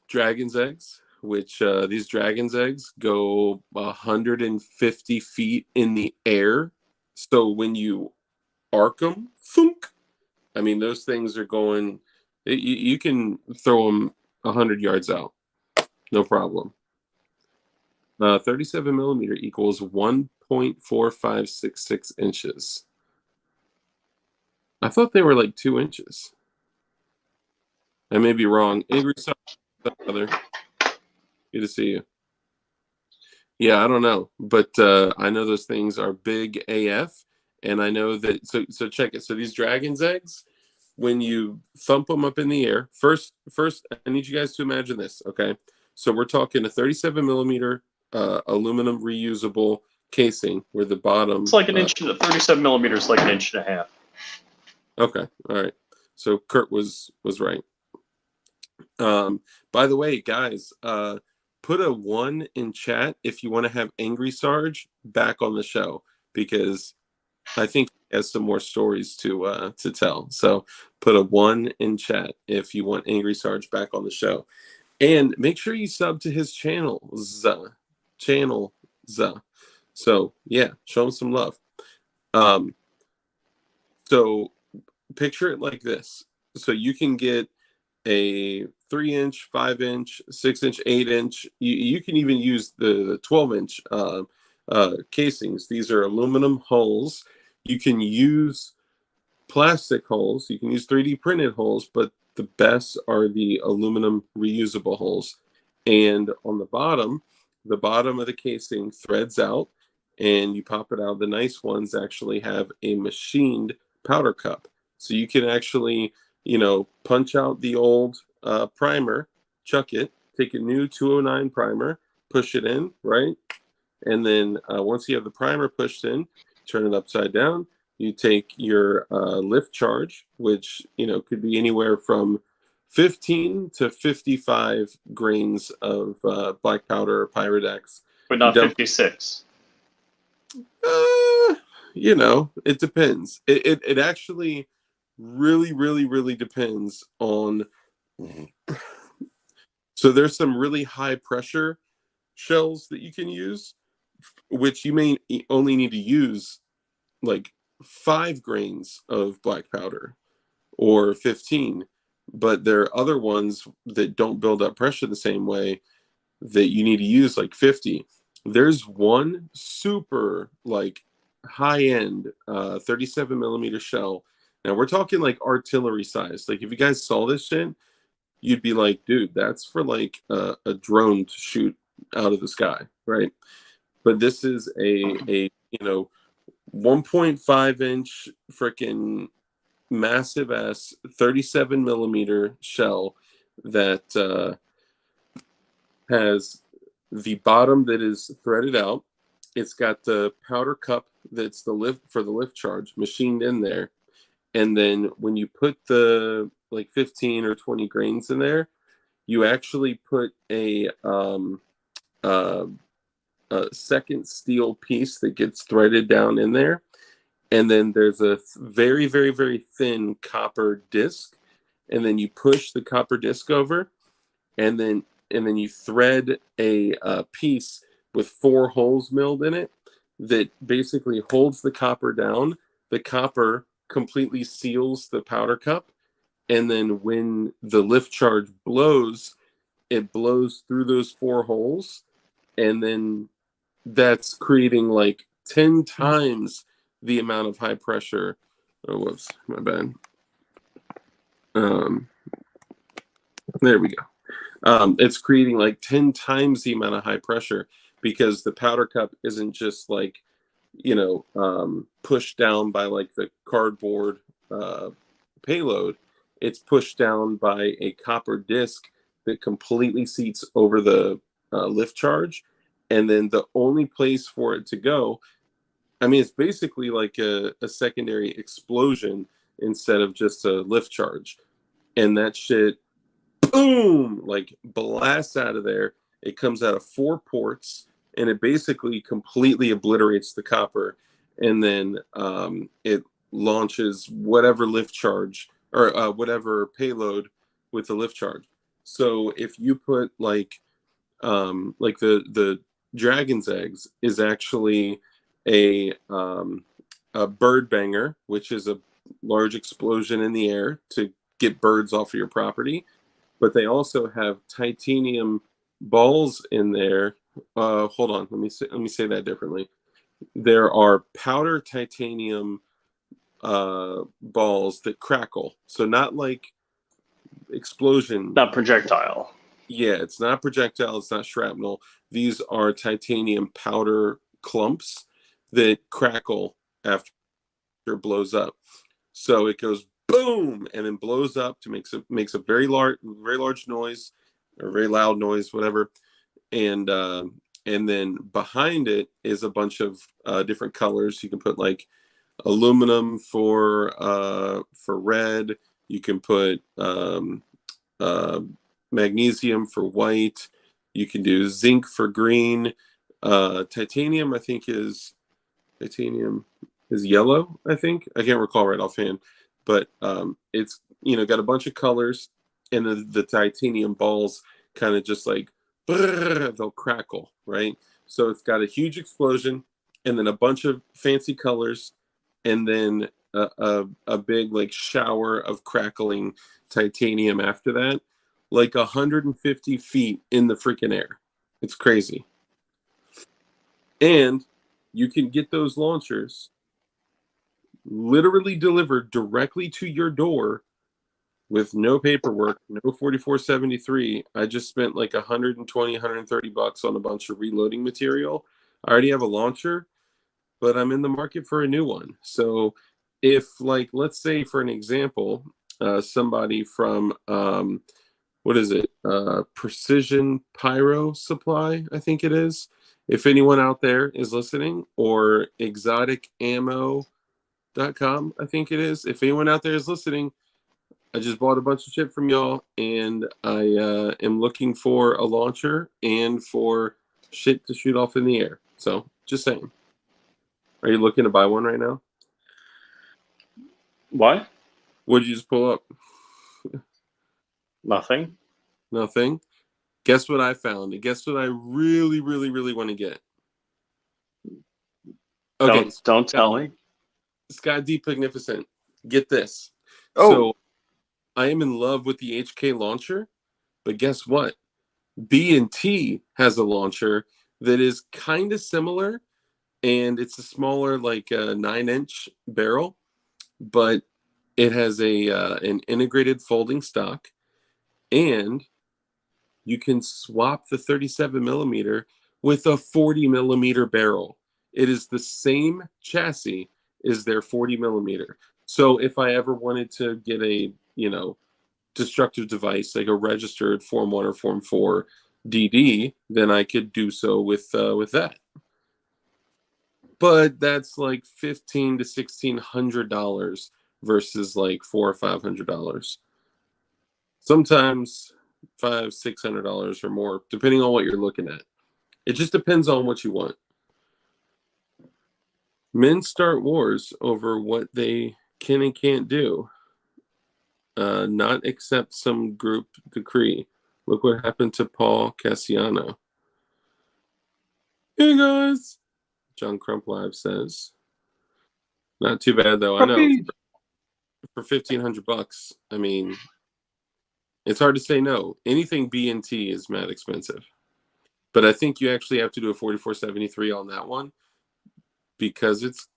dragon's eggs, which these dragon's eggs go 150 feet in the air. So when you arc them, thunk, I mean, those things are going, you can throw them 100 yards out, no problem. 37 millimeter equals 1.4566 inches. I thought they were like 2 inches. I may be wrong. Angry brother. Good to see you. Yeah, I don't know, but I know those things are big AF, and I know that. So check it. So these dragon's eggs, when you thump them up in the air, first, I need you guys to imagine this. Okay, so we're talking a 37 millimeter aluminum reusable casing, where the It's bottom. like an inch. 37 millimeters, like an inch and a half. Okay, all right. So Kurt was right. By the way, guys, put a 1 in chat if you want to have Angry Sarge back on the show because I think he has some more stories to tell. So put a 1 in chat if you want Angry Sarge back on the show, and make sure you sub to his channel, channel. So yeah, show him some love. Um, so picture it like this: so you can get a 3 inch, 5 inch, 6 inch, 8 inch. You can even use the 12 inch casings. These are aluminum hulls. You can use plastic hulls. You can use 3D printed hulls, but the best are the aluminum reusable hulls. And on the bottom of the casing threads out and you pop it out. The nice ones actually have a machined powder cup. So you can actually, punch out the old primer, chuck it, take a new 209 primer, push it in, right? And then once you have the primer pushed in, turn it upside down. You take your lift charge, which could be anywhere from 15 to 55 grains of black powder or Pyrodex. But You not dump. 56. It depends. It actually really, really, really depends on. So there's some really high pressure shells that you can use, which you may only need to use like 5 grains of black powder or 15, but there are other ones that don't build up pressure the same way that you need to use like 50. There's one super like high end 37 millimeter shell. Now we're talking like artillery size. Like if you guys saw this shit, you'd be like, dude, that's for like a drone to shoot out of the sky, right? But this is a 1.5 inch freaking massive ass 37 millimeter shell that has the bottom that is threaded out. It's got the powder cup that's the lift for the lift charge machined in there. And then when you put the like 15 or 20 grains in there, you actually put uh, a second steel piece that gets threaded down in there. And then there's a very, very, very thin copper disc. And then you push the copper disc over, and then you thread a piece with 4 holes milled in it that basically holds the copper down. The copper completely seals the powder cup, and then when the lift charge blows, it blows through those four holes, and then that's creating like 10 times the amount of high pressure. Oh, whoops, my bad. Um, there we go. It's creating like 10 times the amount of high pressure because the powder cup isn't just like, pushed down by like the cardboard uh, payload. It's pushed down by a copper disc that completely seats over the lift charge. And then the only place for it to go, I mean, it's basically like a secondary explosion instead of just a lift charge. And that shit, boom, like blasts out of there. It comes out of four ports and it basically completely obliterates the copper. And then it launches whatever lift charge or whatever payload with the lift charge. So if you put like the dragon's eggs is actually a bird banger, which is a large explosion in the air to get birds off of your property. But they also have titanium balls in there. Hold on, let me say that differently. There are powder titanium balls that crackle, so not like explosion. Not projectile. Yeah, it's not projectile, it's not shrapnel. These are titanium powder clumps that crackle after it blows up. So it goes boom and then blows up to makes a very large noise or very loud noise, whatever. And then behind it is a bunch of different colors. You can put like aluminum for red. You can put uh, magnesium for white. You can do zinc for green. Titanium, I think, titanium is yellow. I think I can't recall right offhand, but it's got a bunch of colors, and the titanium balls kind of just like they'll crackle, right? So it's got a huge explosion, and then a bunch of fancy colors, and then a big like shower of crackling titanium after that, like 150 feet in the freaking air. It's crazy. And you can get those launchers literally delivered directly to your door with no paperwork, no 4473. I just spent like 120, 130 bucks on a bunch of reloading material. I already have a launcher, but I'm in the market for a new one. So if like let's say for an example, somebody from what is it? Precision Pyro Supply, I think it is. If anyone out there is listening, or exoticammo.com, I think it is. If anyone out there is listening, I just bought a bunch of shit from y'all, and I am looking for a launcher and for shit to shoot off in the air. So, just saying. Are you looking to buy one right now? What? What'd you just pull up? Nothing. Nothing. Guess what I found? And guess what I really, really, really want to get? Okay, Don't tell me. Sky Deep Magnificent. Get this. Oh, So I am in love with the HK launcher, but guess what? B&T has a launcher that is kind of similar, and it's a smaller, like a 9-inch barrel, but it has an integrated folding stock, and you can swap the 37 millimeter with a 40 millimeter barrel. It is the same chassis as their 40 millimeter. So if I ever wanted to get a, destructive device like a registered Form 1 or Form 4 DD, then I could do so with that. But that's like $1,500 to $1,600 versus like $400 or $500. Sometimes $500-$600 or more, depending on what you're looking at. It just depends on what you want. Men start wars over what they can and can't do, not accept some group decree. Look what happened to Paul Cassiano. Hey guys, John Crump Live says. Not too bad though. I know Crumpy. for $1,500. I mean, it's hard to say no. Anything B and T is mad expensive, but I think you actually have to do a 4473 on that one because it's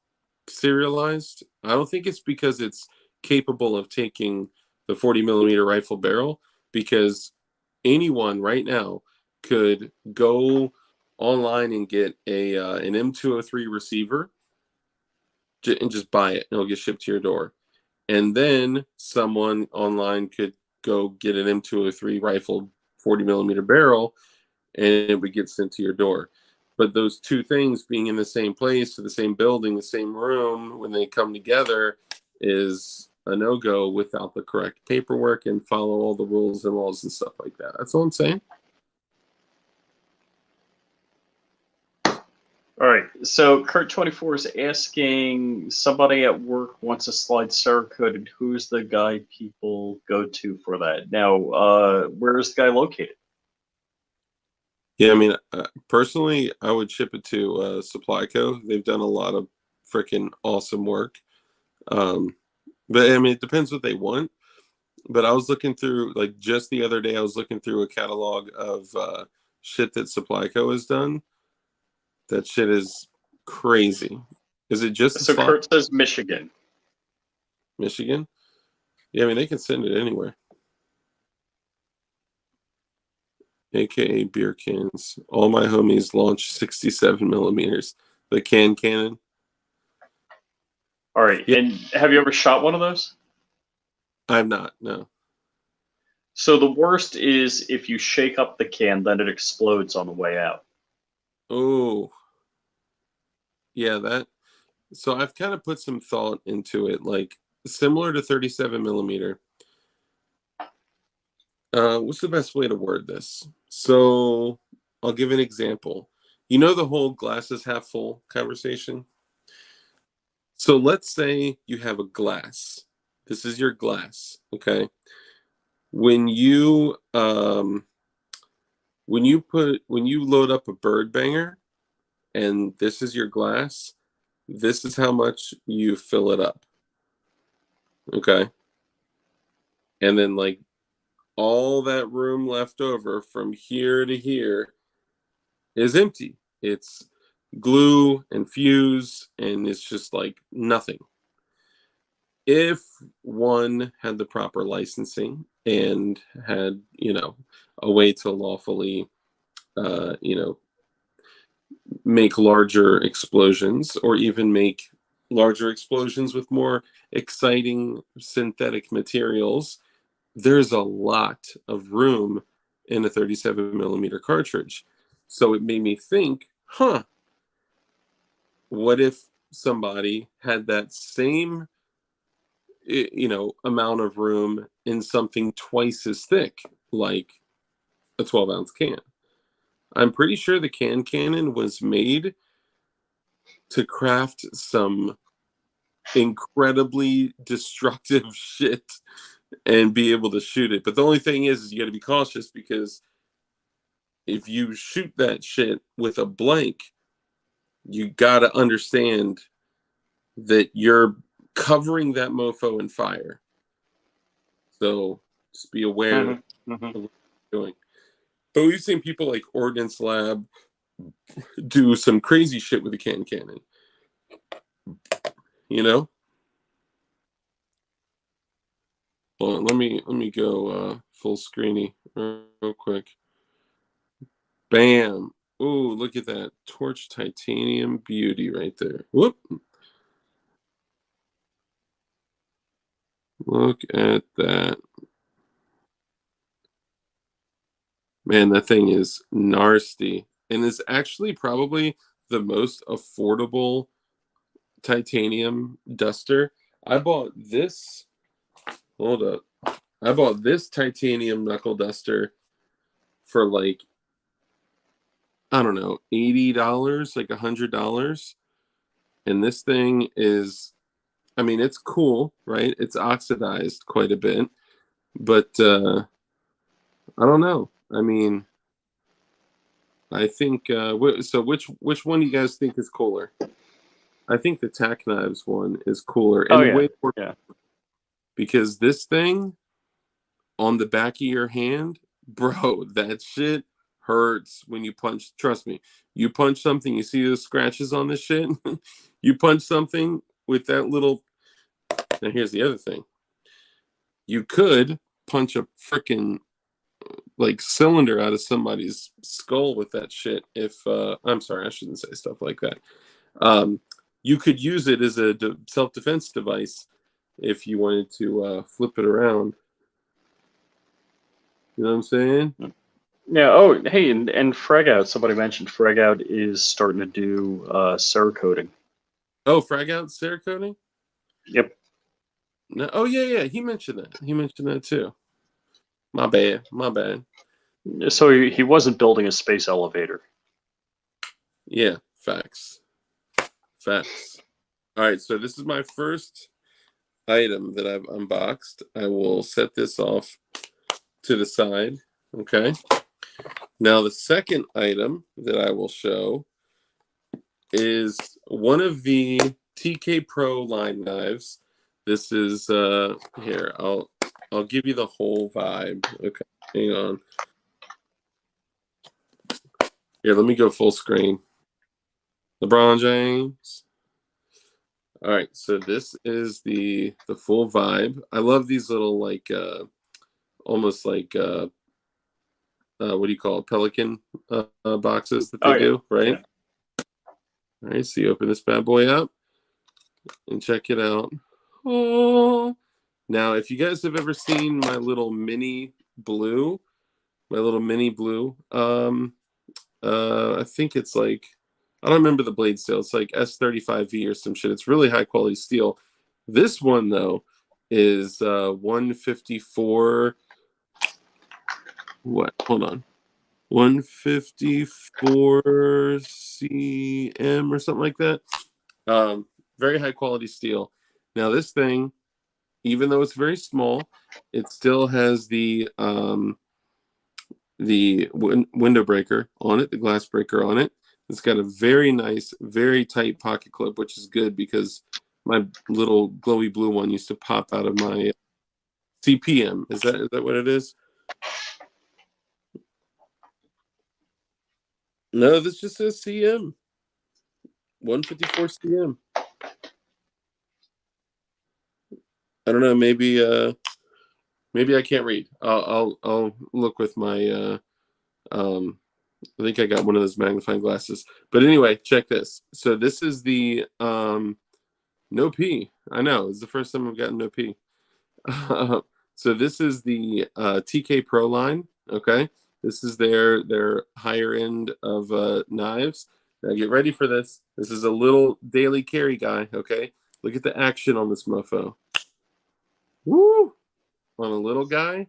serialized. I don't think it's because it's capable of taking the 40 millimeter rifle barrel, because anyone right now could go online and get an M203 receiver and just buy it, and it'll get shipped to your door. And then someone online could go get an M203 rifle 40 millimeter barrel, and it would get sent to your door. But those two things being in the same place, the same building, the same room, when they come together, is a no-go without the correct paperwork and follow all the rules and laws and stuff like that. That's all I'm saying. All right. So Kurt24 is asking, somebody at work wants a slide Sarah coded. Who's the guy people go to for that? Now, where is the guy located? Yeah, I mean, personally, I would ship it to Supply Co. They've done a lot of freaking awesome work. But I mean, it depends what they want. But I was looking through, like, just the other day, I was looking through a catalog of shit that Supply Co. has done. That shit is crazy. Is it just the So slot, Kurt says Michigan. Michigan? Yeah, I mean, they can send it anywhere. AKA beer cans. All my homies launch 67 millimeters. The cannon. All right. Yeah, And have you ever shot one of those? I'm not. No. So the worst is if you shake up the can, then it explodes on the way out. Oh, yeah, that. So I've kind of put some thought into it, like similar to 37 millimeter. What's the best way to word this? So I'll give an example. You know the whole glass is half full conversation? So let's say you have a glass. This is your glass, okay? When you when you load up a bird banger and this is your glass, this is how much you fill it up. Okay? And then like all that room left over from here to here is empty. It's glue and fuse, and it's just like nothing. If one had the proper licensing and had, a way to lawfully, make larger explosions or even make larger explosions with more exciting synthetic materials, there's a lot of room in a 37 millimeter cartridge. So it made me think, what if somebody had that same, amount of room in something twice as thick, like a 12-ounce can? I'm pretty sure the cannon was made to craft some incredibly destructive shit and be able to shoot it. But the only thing is you got to be cautious, because if you shoot that shit with a blank, you got to understand that you're covering that mofo in fire. So just be aware of what you're doing. But we've seen people like Ordnance Lab do some crazy shit with a cannon, you know? Hold on, let me go full screeny real quick. Bam. Ooh, look at that. Torch titanium beauty right there. Whoop. Look at that. Man, that thing is nasty. And is actually probably the most affordable titanium duster. I bought this. Hold up. I bought this titanium knuckle duster for like, I don't know, $80, like $100. And this thing is, I mean, it's cool, right? It's oxidized quite a bit, but I don't know. I mean, I think. So which one do you guys think is cooler? I think the Tacknives one is cooler Oh and yeah, way more yeah. because this thing on the back of your hand, bro, that shit hurts when you punch. Trust me, you punch something, you see those scratches on this shit. You punch something with that little. Now here's the other thing: you could punch a freaking like cylinder out of somebody's skull with that shit. If I'm sorry, I shouldn't say stuff like that. Um, you could use it as a self-defense device if you wanted to flip it around. You know what I'm saying? Yeah. Oh, hey, and frag out. Somebody mentioned frag out is starting to do Cerakoting. Oh, frag out Cerakoting? Yep. No. Oh yeah, yeah. He mentioned that. He mentioned that too. My bad. My bad. So he wasn't building a space elevator. Yeah. Facts. Facts. All right. So this is my first item that I've unboxed. I will set this off to the side. Okay. Now the second item that I will show is one of the TK Pro line knives. This is here. I'll give you the whole vibe. Okay, hang on. Here, let me go full screen. LeBron James. All right, so this is the full vibe. I love these little like almost like what do you call it? Pelican boxes that Oh they yeah, do, right? yeah. All right, so you open this bad boy up and check it out. Oh, now if you guys have ever seen my little mini blue, I think it's like I don't remember the blade steel. It's like S35V or some shit. It's really high quality steel. This one though is 154. What? Hold on. 154 cm or something like that. Very high quality steel. Now this thing, even though it's very small, it still has the window breaker on it, the glass breaker on it. It's got a very nice, very tight pocket clip, which is good because my little glowy blue one used to pop out of my CPM. Is that what it is? No, this just says CM. 154 CM. I don't know. Maybe I can't read. I'll look with my I think I got one of those magnifying glasses. But anyway, check this. So this is the no P. I know it's the first time I've gotten no P. So this is the TK Pro line. Okay, this is their higher end of knives. Now get ready for this. This is a little daily carry guy. Okay, look at the action on this mofo. Woo! On a little guy,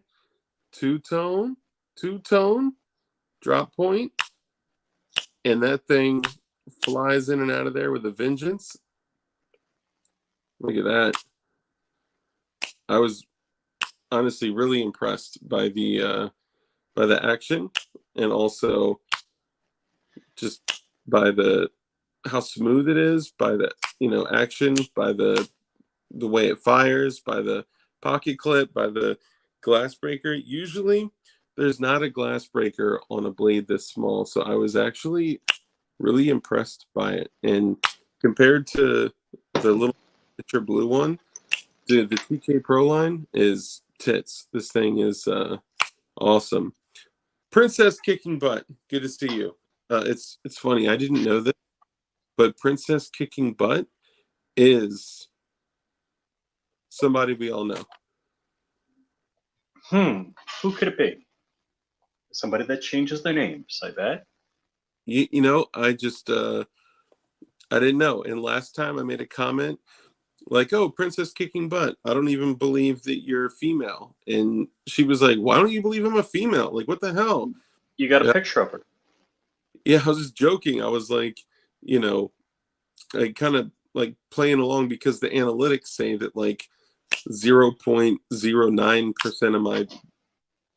two tone, drop point, and that thing flies in and out of there with a vengeance. Look at that. I was honestly really impressed by the action and also just by the how smooth it is, by the action, by the way it fires, by the pocket clip, by the glass breaker. Usually there's not a glass breaker on a blade this small, so I was actually really impressed by it. And compared to the little picture blue one, the TK Pro line is tits. This thing is awesome. Princess kicking butt. Good to see you. It's funny. I didn't know this, but Princess kicking butt is somebody we all know. Who could it be? Somebody that changes their names, I bet. I just I didn't know. And last time I made a comment like, "Oh, Princess kicking butt. I don't even believe that you're female." And she was like, "Why don't you believe I'm a female? Like, what the hell?" You got a Yeah, picture of her. yeah. I was just joking. I was like, you know, I kind of like playing along because the analytics say that like 0.09% of my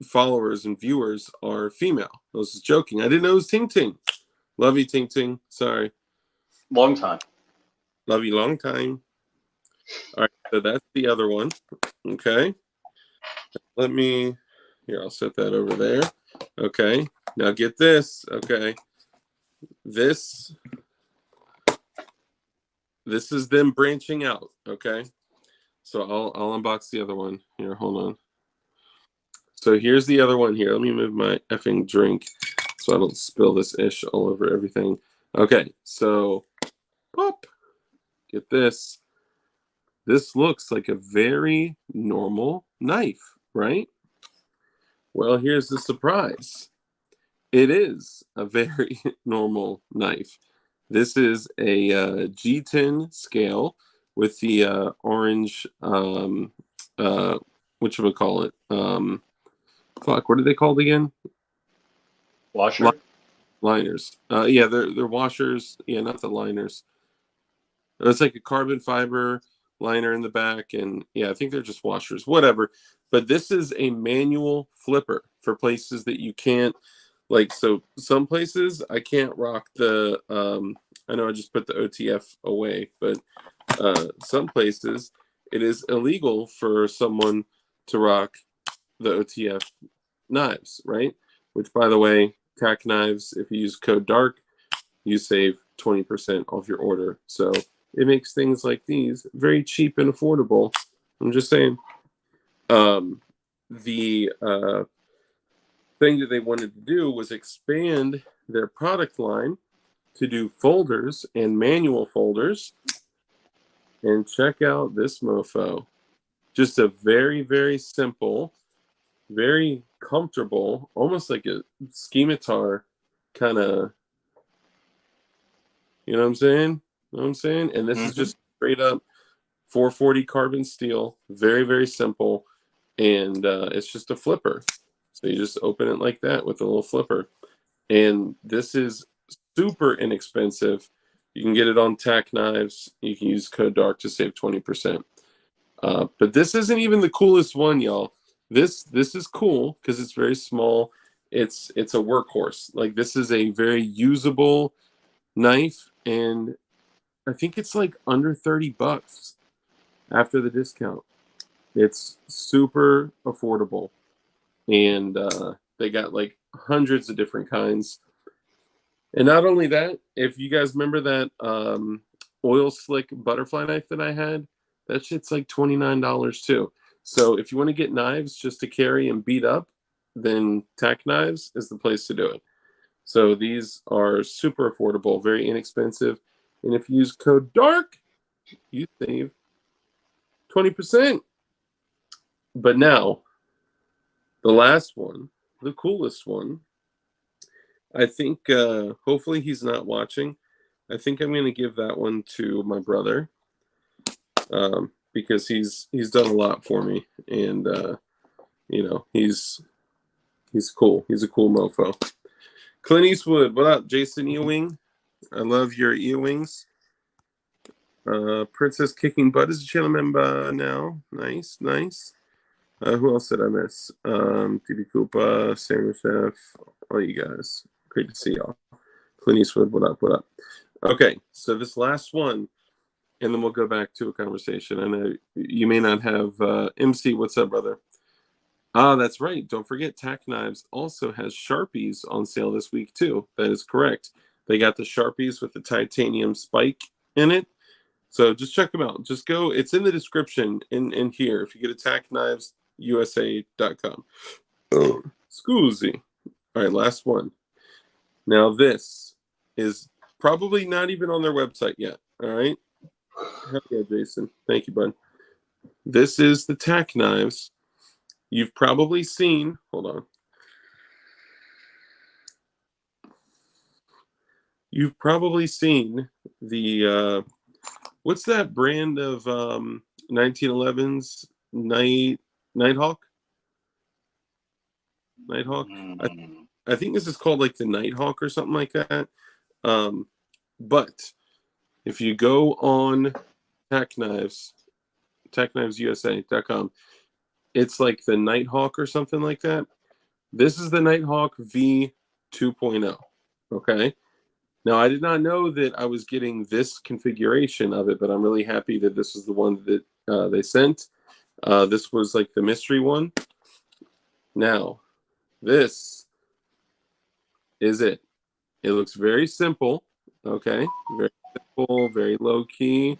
followers and viewers are female. I was just joking. I didn't know it was Ting Ting. Love you, Ting Ting. Sorry. Long time. Love you long time. All right, so that's the other one. Okay. Let me, here, I'll set that over there. Okay. Now get this. Okay. This is them branching out. Okay. So I'll unbox the other one. Here, hold on. So here's the other one here. Let me move my effing drink so I don't spill this ish all over everything. Okay, so pop. Get this. This looks like a very normal knife, right? Well, here's the surprise. It is a very normal knife. This is a G10 scale with the orange, whatchamacallit, fuck, what are they called again? Washer? Liners. Yeah, they're washers. Yeah, not the liners. It's like a carbon fiber liner in the back, and yeah, I think they're just washers, whatever. But this is a manual flipper for places that you can't, like, so some places I can't rock the I know I just put the OTF away, but some places it is illegal for someone to rock the OTF knives, right? Which, by the way, Tacknives, if you use code DARK, you save 20% off your order. So it makes things like these very cheap and affordable. I'm just saying. The thing that they wanted to do was expand their product line to do folders and manual folders. And check out this mofo. Just a very, very simple, very comfortable, almost like a scimitar kind of, you know what I'm saying? You know what I'm saying? And this is Mm-hmm. just straight up 440 carbon steel, very, very simple. And it's just a flipper. So you just open it like that with a little flipper. And this is super inexpensive. You can get it on Tacknives. You can use code DARK to save 20%. But this isn't even the coolest one, y'all. This is cool because it's very small. It's a workhorse. Like, this is a very usable knife, and I think it's like under $30 after the discount. It's super affordable, and they got like hundreds of different kinds. And not only that, if you guys remember that oil slick butterfly knife that I had, that shit's like $29 too. So if you want to get knives just to carry and beat up, then Tacknives is the place to do it. So these are super affordable, very inexpensive. And if you use code DARK, you save 20%. But now, the last one, the coolest one, I think hopefully he's not watching. I think I'm going to give that one to my brother because he's done a lot for me, and he's cool. He's a cool mofo. Clint Eastwood, what up, Jason Ewing? I love your earwings. Princess Kicking Butt is a channel member now. Nice, nice. Who else did I miss? DB Koopa, Samuel Chef, all you guys. Great to see y'all. Clint Eastwood, what up, what up? Okay, so this last one, and then we'll go back to a conversation. I know you may not have MC. What's up, brother? Ah, that's right. Don't forget, Tacknives also has Sharpies on sale this week too. That is correct. They got the Sharpies with the titanium spike in it. So just check them out. Just go. It's in the description in here. If you get attacknivesusa.com. Oh, scusi. All right, last one. Now this is probably not even on their website yet. All right. Hell yeah, Jason. Thank you, bud. This is the Tacknives. You've probably seen. Hold on. You've probably seen the what's that brand of 1911s Nighthawk? Nighthawk. I, Mm. I think this is called like the Nighthawk or something like that. But if you go on Tacknives, tacknivesusa.com, it's like the Nighthawk or something like that. This is the Nighthawk V 2.0. Okay. Now, I did not know that I was getting this configuration of it, but I'm really happy that this is the one that they sent. This was like the mystery one. Now, this is it. It looks very simple. Okay. Very simple, very low key.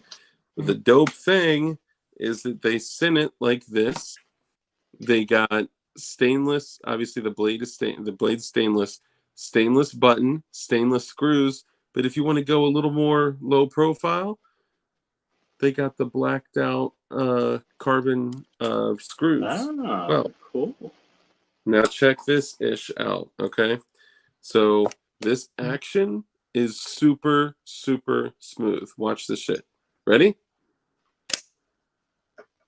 But the dope thing is that they sent it like this. They got stainless, obviously the blade stainless, stainless button, stainless screws. But if you want to go a little more low profile, they got the blacked out carbon screws. Ah, Well, cool. now check this ish out, okay? So this action is super, super smooth. Watch this shit. Ready?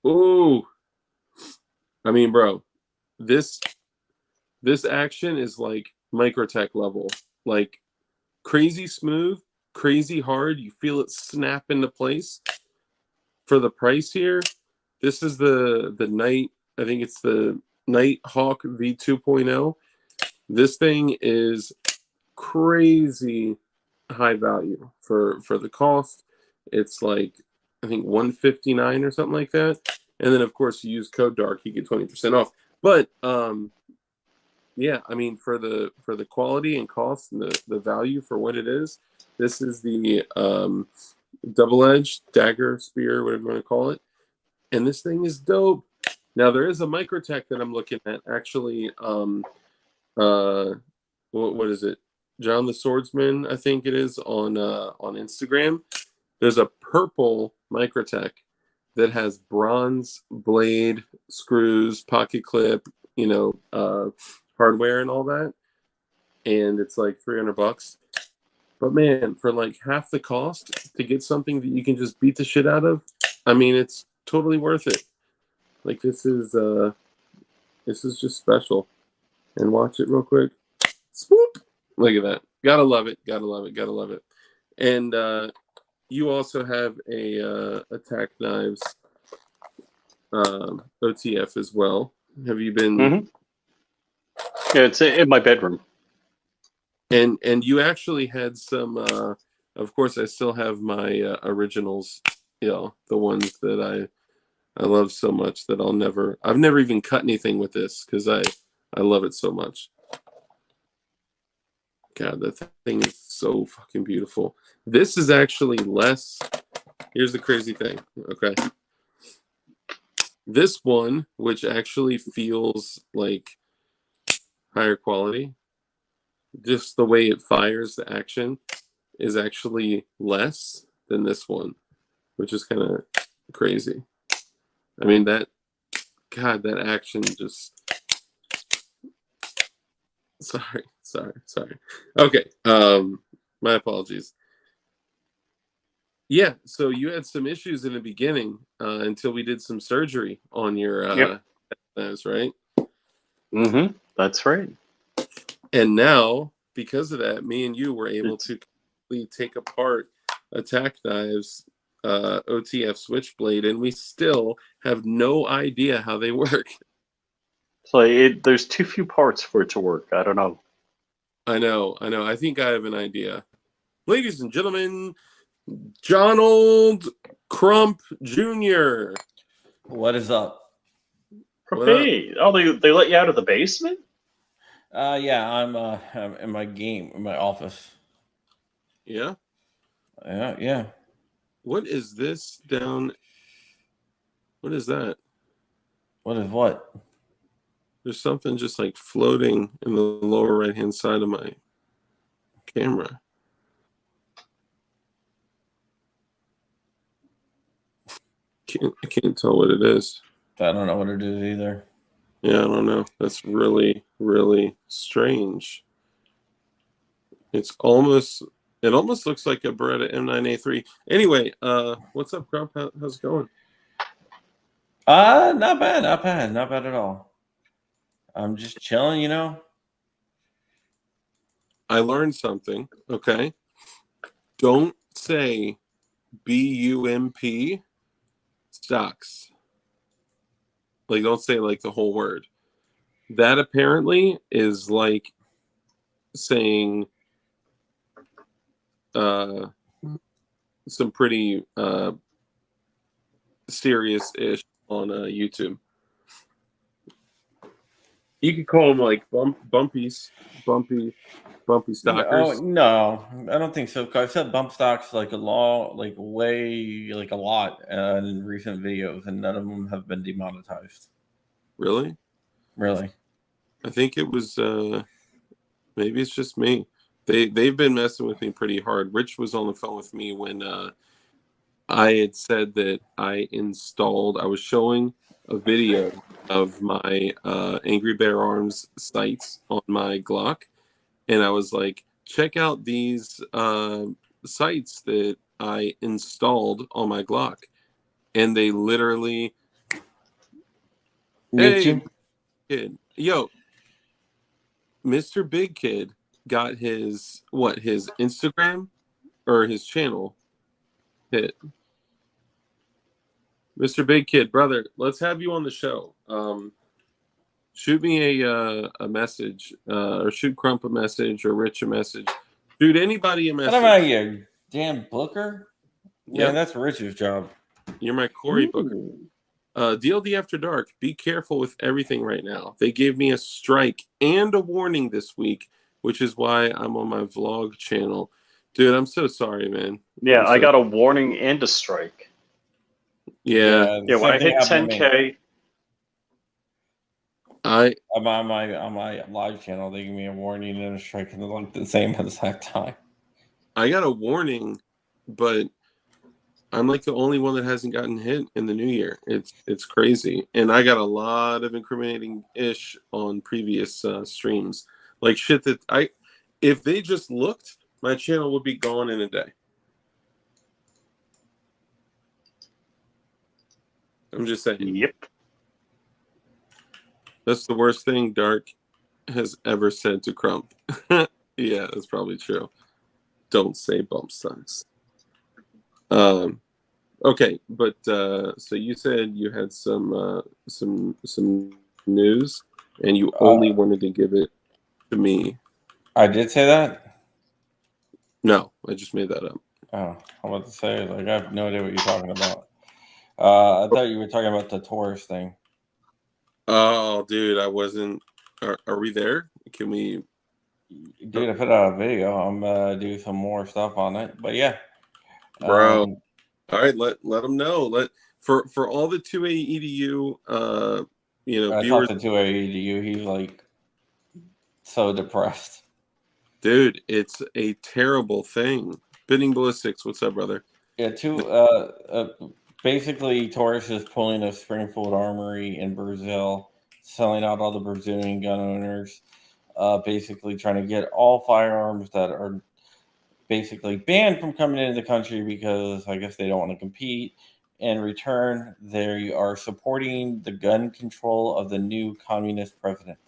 Ooh. I mean, bro, this this action is like Microtech level. Like crazy smooth, crazy hard. You feel it snap into place. For the price here, this is the Night, I think it's the Night Hawk V2.0. This thing is crazy high value for the cost. It's like I think 159 or something like that. And then of course you use code dark, you get 20% off. But yeah, I mean for the quality and cost and the value for what it is, this is the double-edged dagger spear, whatever you want to call it. And this thing is dope. Now there is a Microtech that I'm looking at actually. Uh, what is it? John the Swordsman, I think it is on Instagram. There's a purple Microtech that has bronze blade, screws, pocket clip, hardware and all that, and it's like $300. But man, for like half the cost to get something that you can just beat the shit out of, I mean, it's totally worth it. Like this is just special. And watch it real quick. Swoop! Look at that. Gotta love it. Gotta love it. Gotta love it. And you also have a Tacknives OTF as well. Have you been? Mm-hmm. Yeah, it's in my bedroom. And you actually had some. Of course, I still have my originals. The ones that I love so much that I've never even cut anything with this because I love it so much. God, that thing is so fucking beautiful. This is actually less. Here's the crazy thing. Okay. This one, which actually feels like higher quality, just the way it fires the action is actually less than this one, which is kind of crazy. I mean, that action just. Sorry. Okay. My apologies. Yeah, so you had some issues in the beginning until we did some surgery on your Yep. knives, right? Mm-hmm. That's right. And now, because of that, me and you were able It's to completely take apart a Tacknives OTF switchblade, and we still have no idea how they work. there's too few parts for it to work. I don't know. I know. I think I have an idea. Ladies and gentlemen, Donald Crump Jr. What is up? What up? Hey, oh, they let you out of the basement? Yeah, I'm in my office. Yeah. Yeah. What is this down? What is that? What is what? There's something just like floating in the lower right hand side of my camera. I can't tell what it is. I don't know what it is either. Yeah, I don't know. That's really, really strange. It almost looks like a Beretta M9A3. Anyway, what's up, Crump? How's it going? Not bad at all. I'm just chilling. I learned something. Okay. Don't say BUMP stocks. Like, don't say like the whole word. That apparently is like saying some pretty serious-ish on YouTube. You could call them like bumpy stalkers. No, I don't think so. 'Cause I've said bump stocks like a lot in recent videos, and none of them have been demonetized. Really? Really? I think it was maybe it's just me. They've been messing with me pretty hard. Rich was on the phone with me when I had said that I was showing a video of my Angry Bear Arms sights on my Glock, and I was like, check out these sights that I installed on my Glock, and they literally, hey, kid, yo, Mr. Big Kid got his Instagram or his channel hit. Mr. Big Kid, brother, let's have you on the show. Shoot me a message, or shoot Crump a message, or Rich a message. Shoot anybody a message. What about you, Dan Booker? Yeah, Yep. that's Rich's job. You're my Corey Booker. DLD After Dark, be careful with everything right now. They gave me a strike and a warning this week, which is why I'm on my vlog channel. Dude, I'm so sorry, man. Yeah, I got a warning and a strike. Yeah, when I hit 10K, on my live channel, they give me a warning and a strike in the same exact time. I got a warning, but I'm like the only one that hasn't gotten hit in the new year. It's crazy, and I got a lot of incriminating ish on previous streams, like shit that if they just looked, my channel would be gone in a day. I'm just saying. Yep. That's the worst thing Dark has ever said to Crump. Yeah, that's probably true. Don't say bump stocks. Okay, but so you said you had some news, and you only wanted to give it to me. I did say that? No, I just made that up. Oh, I'm about to say, like, I have no idea what you're talking about. I thought you were talking about the Taurus thing. Oh, dude, I wasn't. Are we there? Can we? Dude, I put out a video. I'm gonna do some more stuff on it. But yeah, Bro. All right, let them know. For all the 2A EDU, I viewers. talked to 2A EDU. He's like so depressed. Dude, it's a terrible thing. Bidding Ballistics, what's up, brother? Yeah, basically, Taurus is pulling a Springfield Armory in Brazil, selling out all the Brazilian gun owners, basically trying to get all firearms that are basically banned from coming into the country because I guess they don't want to compete. In return, they are supporting the gun control of the new communist president.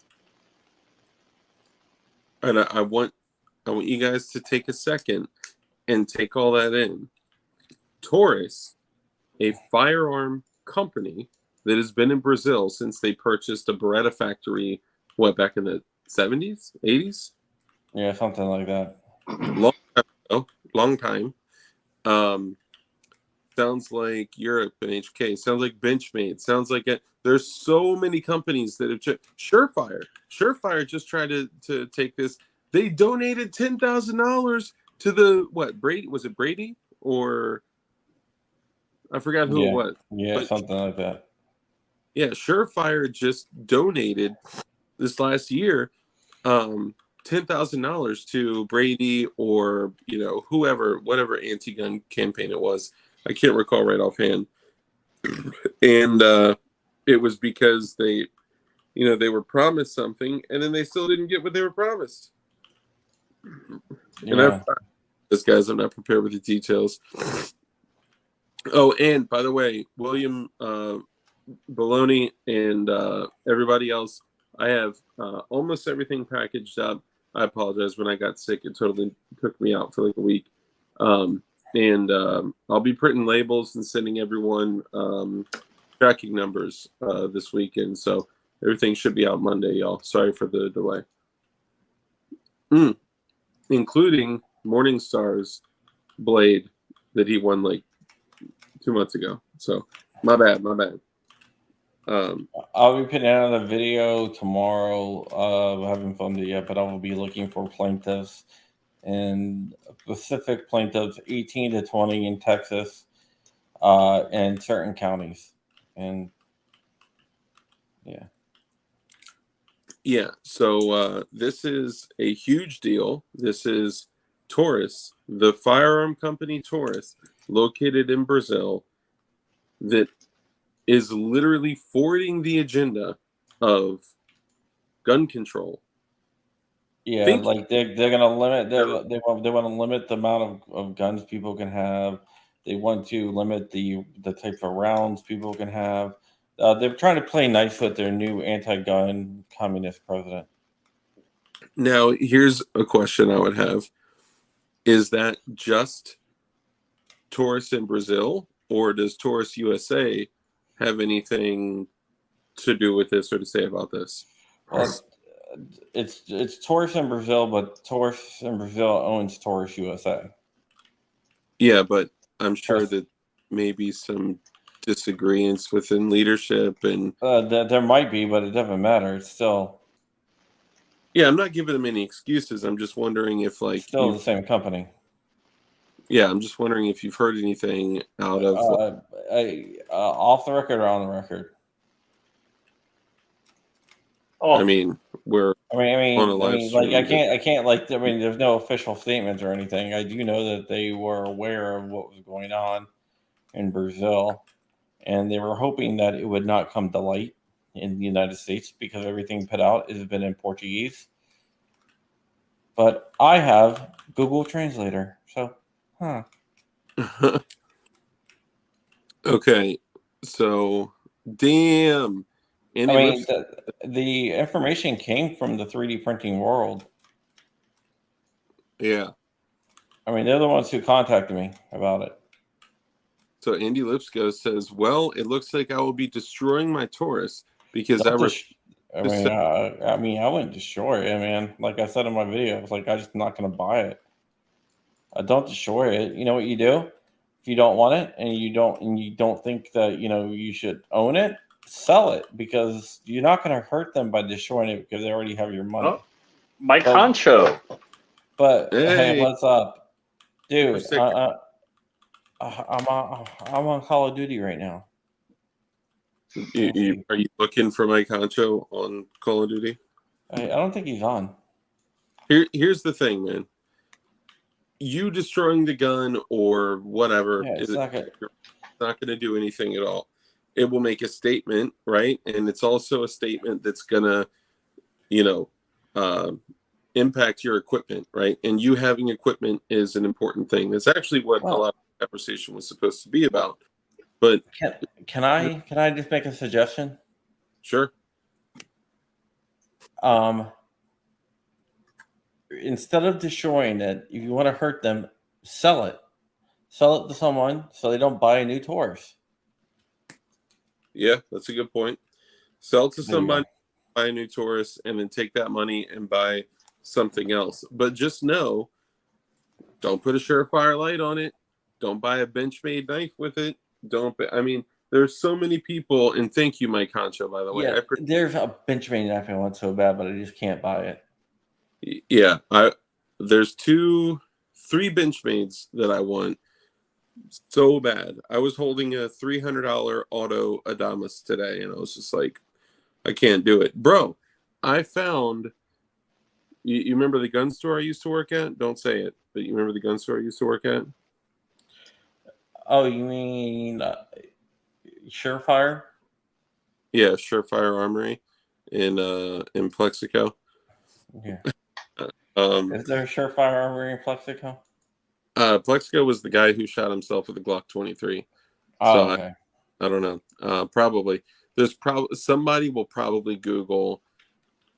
And I want you guys to take a second and take all that in. Taurus, a firearm company that has been in Brazil since they purchased a Beretta factory, back in the 70s, 80s? Yeah, something like that. Long time. Sounds like Europe and HK. Sounds like Benchmade. Sounds like it. There's so many companies that have Surefire just tried to take this. They donated $10,000 to the Brady? Was it Brady or I forgot who it was? Yeah, but something like that. Yeah, Surefire just donated this last year $10,000 to Brady or whoever, whatever anti-gun campaign it was. I can't recall right offhand. And it was because they were promised something, and then they still didn't get what they were promised. Yeah. And guys, I'm not prepared with the details. Oh, and by the way, William Baloney and everybody else, I have almost everything packaged up. I apologize. When I got sick, it totally took me out for like a week. And I'll be printing labels and sending everyone tracking numbers this weekend. So everything should be out Monday, y'all. Sorry for the delay. Including Morningstar's blade that he won like 2 months ago. So my bad. I'll be putting out a video tomorrow. I haven't filmed it yet, but I will be looking for plaintiffs and specific plaintiffs 18 to 20 in Texas and certain counties. And yeah. Yeah, so this is a huge deal. This is Taurus, the firearm company Taurus, located in Brazil, that is literally forwarding the agenda of gun control. Yeah, Think like they're gonna limit they want to limit the amount of guns people can have. They want to limit the type of rounds people can have. They're trying to play nice with their new anti-gun communist president. now, here's a question I would have. Is that just Taurus in Brazil, or does Taurus USA have anything to do with this or to say about this? Well, it's Taurus in Brazil, but Taurus in Brazil owns Taurus USA. Yeah, but I'm sure that maybe some disagreements within leadership and There might be, but it doesn't matter. It's still yeah, I'm not giving them any excuses. I'm just wondering if like still the same company. yeah, I'm just wondering if you've heard anything out of Off the record or on the record? I Oh, mean, we're on a live Like stream. I can't like. I mean, there's no official statements or anything. I do know that they were aware of what was going on in Brazil, and they were hoping that it would not come to light in the United States because everything put out has been in Portuguese. But I have Google Translator, so Okay. So damn. I Andy mean Lips the information came from the 3D printing world. yeah. I mean, they're the ones who contacted me about it. So Andy Lipsco says, "Well, it looks like I will be destroying my Taurus because I Don't refuse dis- I to mean, sell." I wouldn't destroy it, man. Like I said in my video, it's like I'm just not going to buy it. Don't destroy it. You know what you do? If you don't want it and you don't think that you should own it, sell it because you're not going to hurt them by destroying it because they already have your money. oh, Mike But Honcho. hey, Hey, what's up, we're dude? sick. I'm on Call of Duty right now. Are you looking for Mike Concho on Call of Duty? I don't think he's on. Here's the thing, man. You destroying the gun or whatever Yeah, it's is not good. not going to do anything at all. It will make a statement, right? And it's also a statement that's going to, you know, impact your equipment, right? And you having equipment is an important thing. That's actually what a Well, lot of the conversation was supposed to be about. But can I just make a suggestion? sure. Instead of destroying it, if you want to hurt them, sell it. Sell it to someone so they don't buy a new Taurus. Yeah, that's a good point. Sell to There you somebody, go. buy a new Taurus, and then take that money and buy something else. But just know, don't put a Surefire light on it. Don't buy a Benchmade knife with it. I mean, there's so many people, and thank you, Mike Concho, by the way. Yeah, there's a Benjamin knife I want so bad, but I just can't buy it. Yeah, there's 3 Benchmades that I want so bad. I was holding a $300 Auto Adamas today, and I was just like, I can't do it, bro. I found. You remember the gun store I used to work at? Don't say it, but you remember the gun store I used to work at? Oh, you mean Surefire? Yeah, Surefire Armory in Plexico. Yeah. Um, Is there a Surefire armory in Plexico? Plexico was the guy who shot himself with a Glock 23. Oh, So okay. I don't know. Probably there's probably somebody will probably Google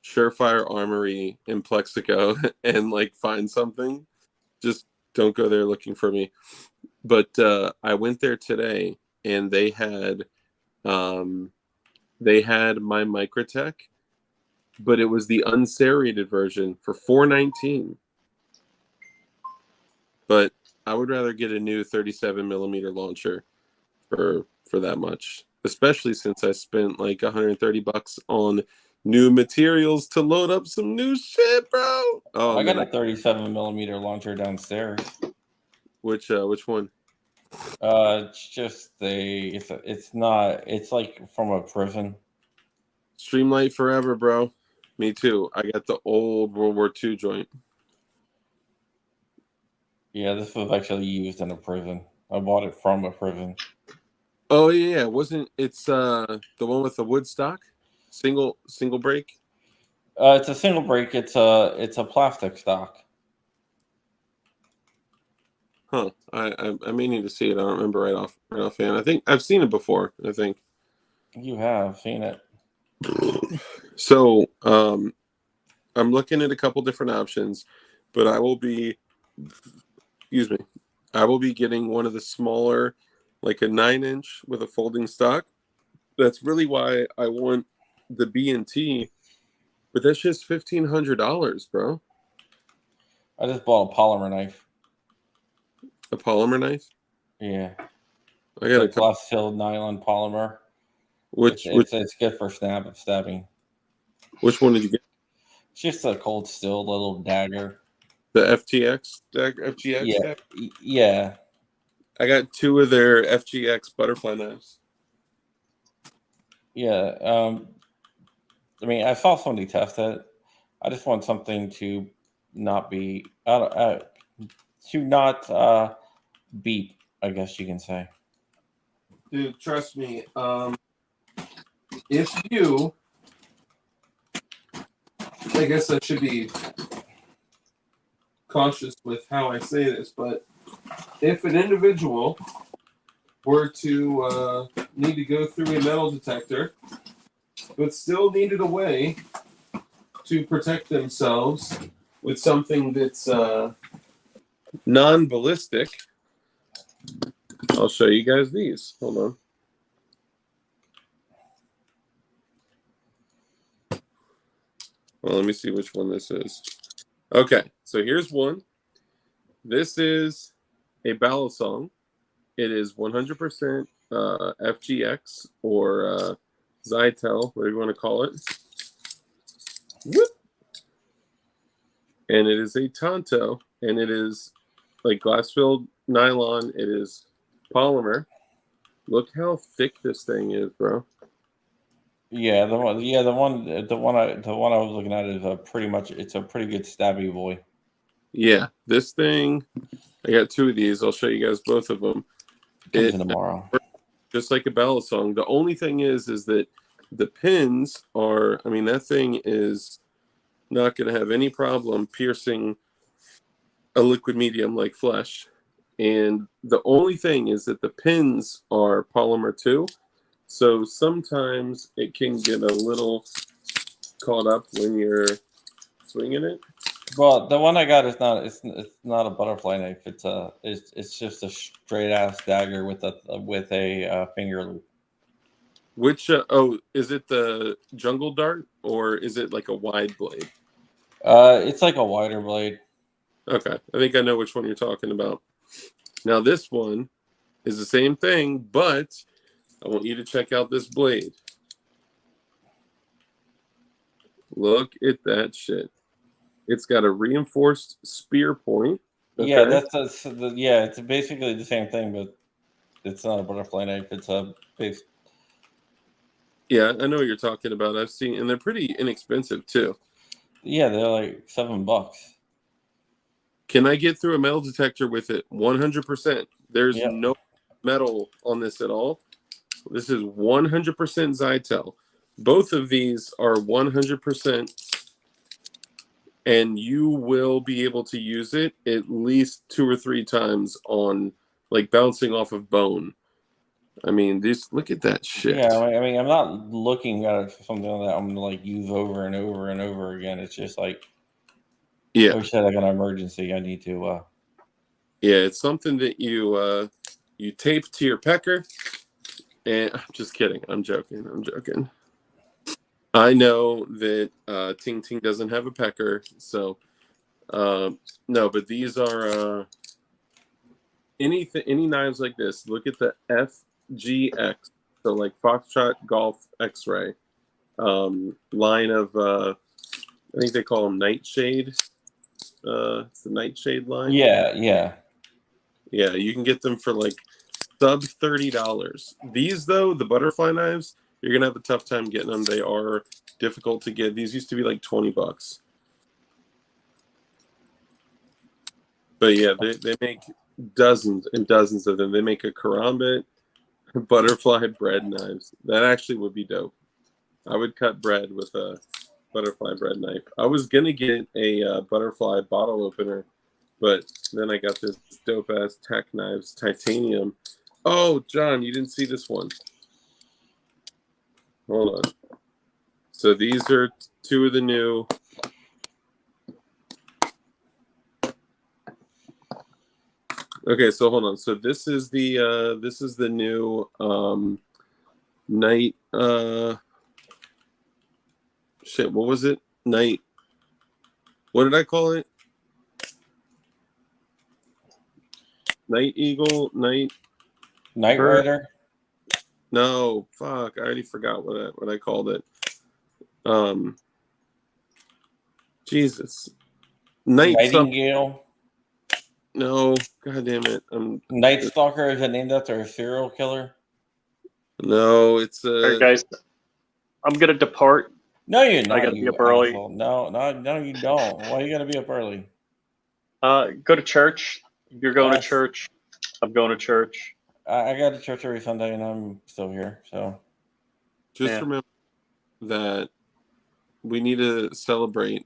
Surefire Armory in Plexico and like find something. Just don't go there looking for me. But I went there today and they had my Microtech, but it was the unserrated version for $419. But I would rather get a new 37 millimeter launcher for that much, especially since I spent like $130 on new materials to load up some new shit, bro. Oh I got man, a 37 millimeter launcher downstairs. which one? It's just it's like from a prison. Streamlight forever, bro. Me too. I got the old World War II joint. Yeah, this was actually used in a prison. I bought it from a prison. Oh yeah, wasn't it's the one with the wood stock, single break? It's a single break. It's a plastic stock. Huh. I may need to see it. I don't remember right offhand. I think I've seen it before. I think. You have seen it. So I'm looking at a couple different options, but excuse me, I will be getting one of the smaller, like a 9-inch with a folding stock. That's really why I want the B&T, but that's just $1,500, bro. I just bought a polymer knife. A polymer knife. Yeah, I it's got a a couple. glass filled nylon polymer. It's Which it's it's good for stabbing. which one did you get? It's just a cold steel little dagger. The FGX Yeah, stack. yeah, I got two of their FGX butterfly knives. yeah. I mean, I saw somebody test it. I just want something to not be to not beep. I guess you can say. Dude, trust me. If you, I guess I should be cautious with how I say this, but if an individual were to need to go through a metal detector, but still needed a way to protect themselves with something that's non-ballistic, I'll show you guys these. Hold on. Well, let me see which one this is. Okay, so here's one. This is a balisong. It is 100% FGX or Zytel, whatever you want to call it. Whoop. And it is a Tonto, and it is like glass-filled nylon. It is polymer. Look how thick this thing is, bro. Yeah, the one. Yeah, the one I was looking at is it's a pretty good stabby boy. Yeah, this thing. I got two of these. I'll show you guys both of them. Comes It in tomorrow. just like a balisong. The only thing is that the pins are. I mean, that thing is not going to have any problem piercing a liquid medium like flesh. And the only thing is that the pins are polymer too. So sometimes it can get a little caught up when you're swinging it. Well, the one I got is not. It's not a butterfly knife. It's just a straight ass dagger with a finger loop. Which is it the jungle dart or is it like a wide blade? It's like a wider blade. Okay, I think I know which one you're talking about. Now this one is the same thing, but I want you to check out this blade. Look at that shit. It's got a reinforced spear point. Okay? Yeah, yeah. It's basically the same thing, but it's not a butterfly knife. It's a base. Yeah, I know what you're talking about. I've seen, and they're pretty inexpensive too. Yeah, they're like $7. Can I get through a metal detector with it? 100%. There's Yep. no metal on this at all. This is 100% Zytel. Both of these are 100%, and you will be able to use it at least 2 or 3 times on like bouncing off of bone. I mean, look at that shit. Yeah, I mean, I'm not looking at it for something that I'm gonna like use over and over and over again. It's just like, Yeah, oh shit, I got an emergency. I need to. yeah, it's something that you tape to your pecker. And I'm just kidding. I'm joking. I know that Ting Ting doesn't have a pecker, so no. But these are any knives like this, look at the FGX, so like Foxtrot Golf X-Ray line of I think they call them Nightshade. It's the Nightshade line. Yeah, yeah. Yeah, you can get them for like sub $30. These though, the butterfly knives, you're gonna have a tough time getting them. They are difficult to get. These used to be like $20. But yeah, they make dozens and dozens of them. They make a karambit, butterfly bread knives. That actually would be dope. I would cut bread with a butterfly bread knife. I was gonna get a butterfly bottle opener, but then I got this dope ass Tacknives titanium. Oh, John, you didn't see this one. Hold on. So these are two of the new. Okay, so hold on. So this is the new night shit, what was it? Night. What did I call it? Night Eagle, Night Bird? Rider. No, fuck. I already forgot what I called it. Jesus. Nightingale. No, god damn it. Night Stalker, is it named after a serial killer? No, it's All right, guys. I'm gonna depart. No, you're not. I gotta you be up early. asshole. No, you don't. Why you gotta be up early? Go to church. You're going to church. I'm going to church. I go to church every Sunday, and I'm still here. So just remember that we need to celebrate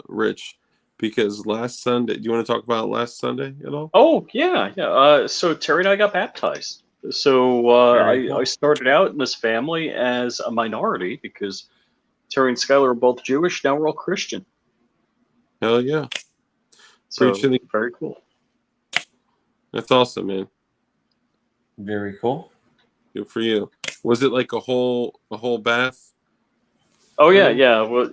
Rich, because last Sunday. Do you want to talk about last Sunday at all? Oh yeah. So Terry and I got baptized. So cool. I started out in this family as a minority because Terry and Skylar are both Jewish. Now we're all Christian. Hell yeah! So very cool. That's awesome, man. Very cool. Good for you. Was it like a whole bath? Oh yeah. Well,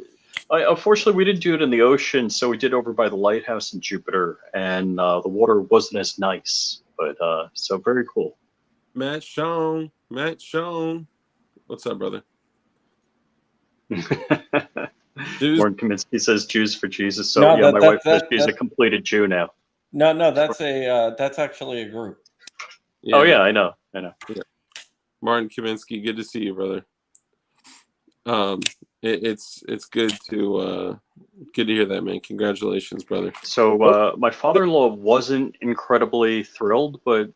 unfortunately, we didn't do it in the ocean, so we did over by the lighthouse in Jupiter, and the water wasn't as nice. But so very cool. Matt Sean. What's up, brother? Warren Kaminsky says Jews for Jesus. So no, yeah, my wife says she's a completed Jew now. No, that's actually a group. Yeah. Oh yeah, I know. Yeah. Martin Kaminsky, good to see you, brother. It's good to hear that, man. Congratulations, brother. So my father-in-law wasn't incredibly thrilled, but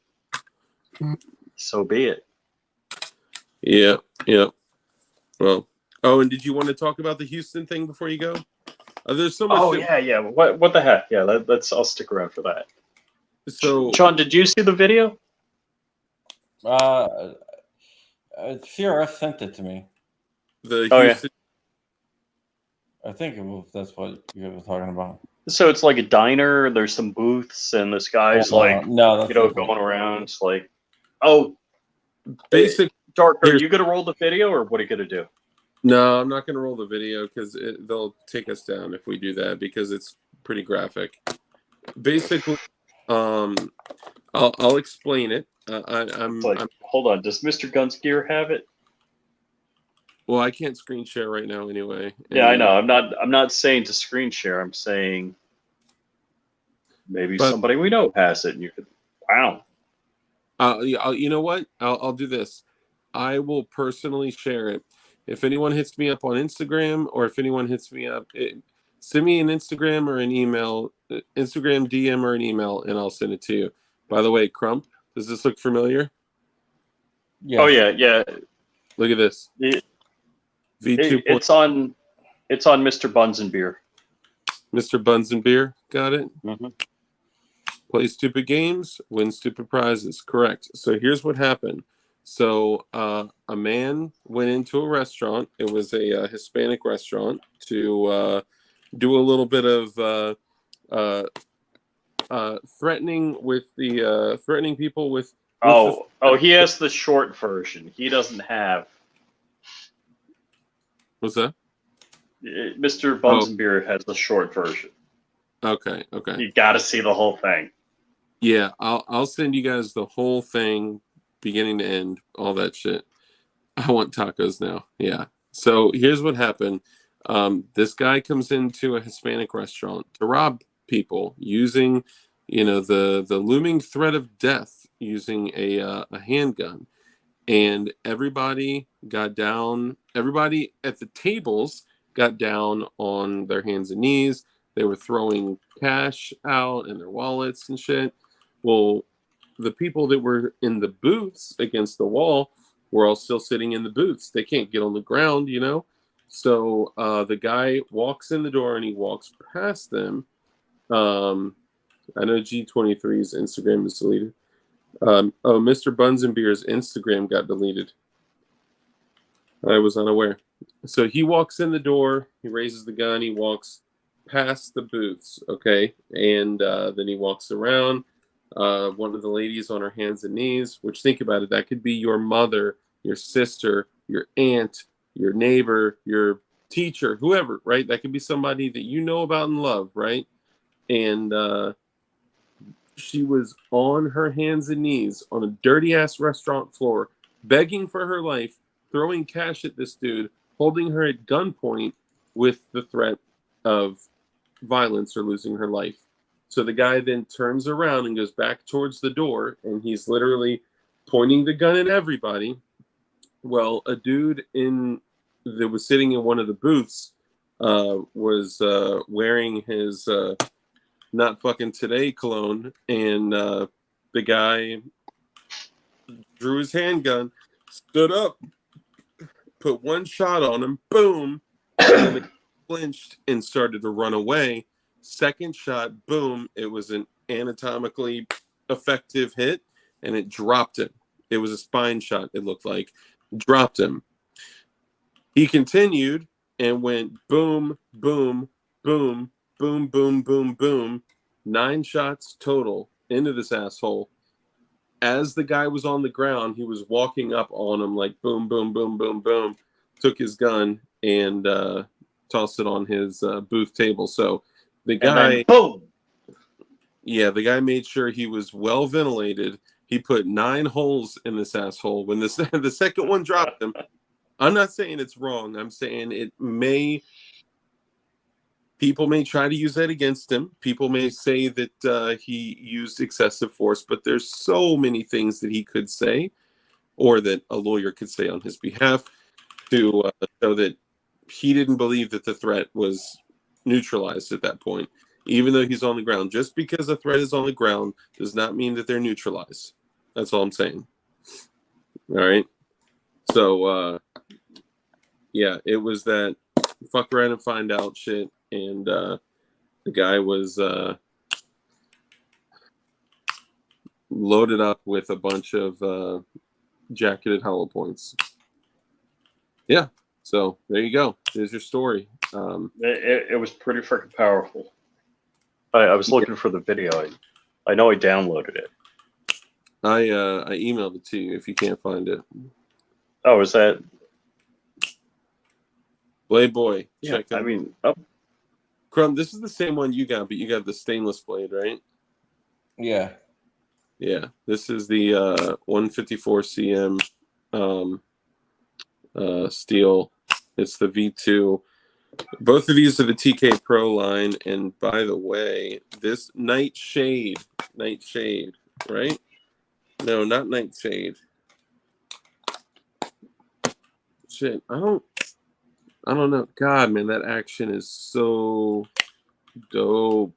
so be it. Yeah. Well, and did you want to talk about the Houston thing before you go? There's so much. Oh yeah. What the heck? Yeah, I'll stick around for that. So, John, did you see the video? CRF sent it to me. The Houston. I think that's what you were talking about. So it's like a diner. There's some booths, and this guy's going around. It's like, basic. Dark, are you gonna roll the video, or what are you gonna do? No, I'm not gonna roll the video because they'll take us down if we do that, because it's pretty graphic. Basically, I'll explain it. Hold on. Does Mr. Gunsgear have it? Well, I can't screen share right now anyway. Yeah, I know. I'm not saying to screen share. I'm saying maybe somebody we know has it, and you could. Wow. You know what? I'll do this. I will personally share it. If anyone hits me up on Instagram, or if anyone hits me up, send me an Instagram or an email, Instagram DM or an email, and I'll send it to you. By the way, Crump, does this look familiar? Yes. Oh yeah. Look at this. V2. It's on Mr. Buns and Beer. Mr. Buns and Beer, got it. Mm-hmm. Play stupid games, win stupid prizes. Correct. So here's what happened. So a man went into a restaurant. It was a Hispanic restaurant to do a little bit of threatening people with. He has the short version. He doesn't have. What's that? Mr. Buns and Beer has the short version. Okay. You got to see the whole thing. Yeah, I'll send you guys the whole thing, beginning to end, all that shit. I want tacos now. Yeah. So here's what happened. This guy comes into a Hispanic restaurant to rob people using, the looming threat of death using a handgun, and everybody got down. Everybody at the tables got down on their hands and knees. They were throwing cash out in their wallets and shit. Well, the people that were in the booths against the wall were all still sitting in the booths. They can't get on the ground. So the guy walks in the door and he walks past them. I know G23's Instagram is deleted. Mr. Buns and Beer's Instagram got deleted. I was unaware. So he walks in the door, he raises the gun, he walks past the booths, okay? And then he walks around. One of the ladies on her hands and knees, which, think about it, that could be your mother, your sister, your aunt, your neighbor, your teacher, whoever, right? That could be somebody that you know about and love, right? And she was on her hands and knees on a dirty ass restaurant floor, begging for her life, throwing cash at this dude, holding her at gunpoint with the threat of violence or losing her life. So the guy then turns around and goes back towards the door, and he's literally pointing the gun at everybody. Well, a dude that was sitting in one of the booths was wearing his not fucking today cologne, and the guy drew his handgun, stood up, put one shot on him, boom, and then they flinched and started to run away. Second shot, boom, it was an anatomically effective hit, and it dropped him. It was a spine shot, it looked like. Dropped him. He continued and went boom, boom, boom, boom, boom, boom, boom. 9 shots total into this asshole. As the guy was on the ground, he was walking up on him like boom, boom, boom, boom, boom. Took his gun and tossed it on his booth table. So the guy, and then boom. Yeah, the guy made sure he was well ventilated. He put 9 holes in this asshole. When the second one dropped him, I'm not saying it's wrong. I'm saying people may try to use that against him. People may say that he used excessive force, but there's so many things that he could say, or that a lawyer could say on his behalf, to show that he didn't believe that the threat was neutralized at that point, even though he's on the ground. Just because a threat is on the ground does not mean that they're neutralized. That's all I'm saying. All right. So, yeah, it was that fuck around and find out shit. And the guy was loaded up with a bunch of jacketed hollow points. Yeah. So there you go. There's your story. It was pretty freaking powerful. I was looking for the video. I know I downloaded it. I emailed it to you if you can't find it. Oh, is that? Blade Boy. Yeah, Check out. I mean, Crumb, this is the same one you got, but you got the stainless blade, right? Yeah. Yeah. This is the 154 cm steel. It's the V2. Both of these are the TK Pro line. And by the way, this Nightshade, right? No, not Nightshade. Shit, I don't know. God, man, that action is so dope.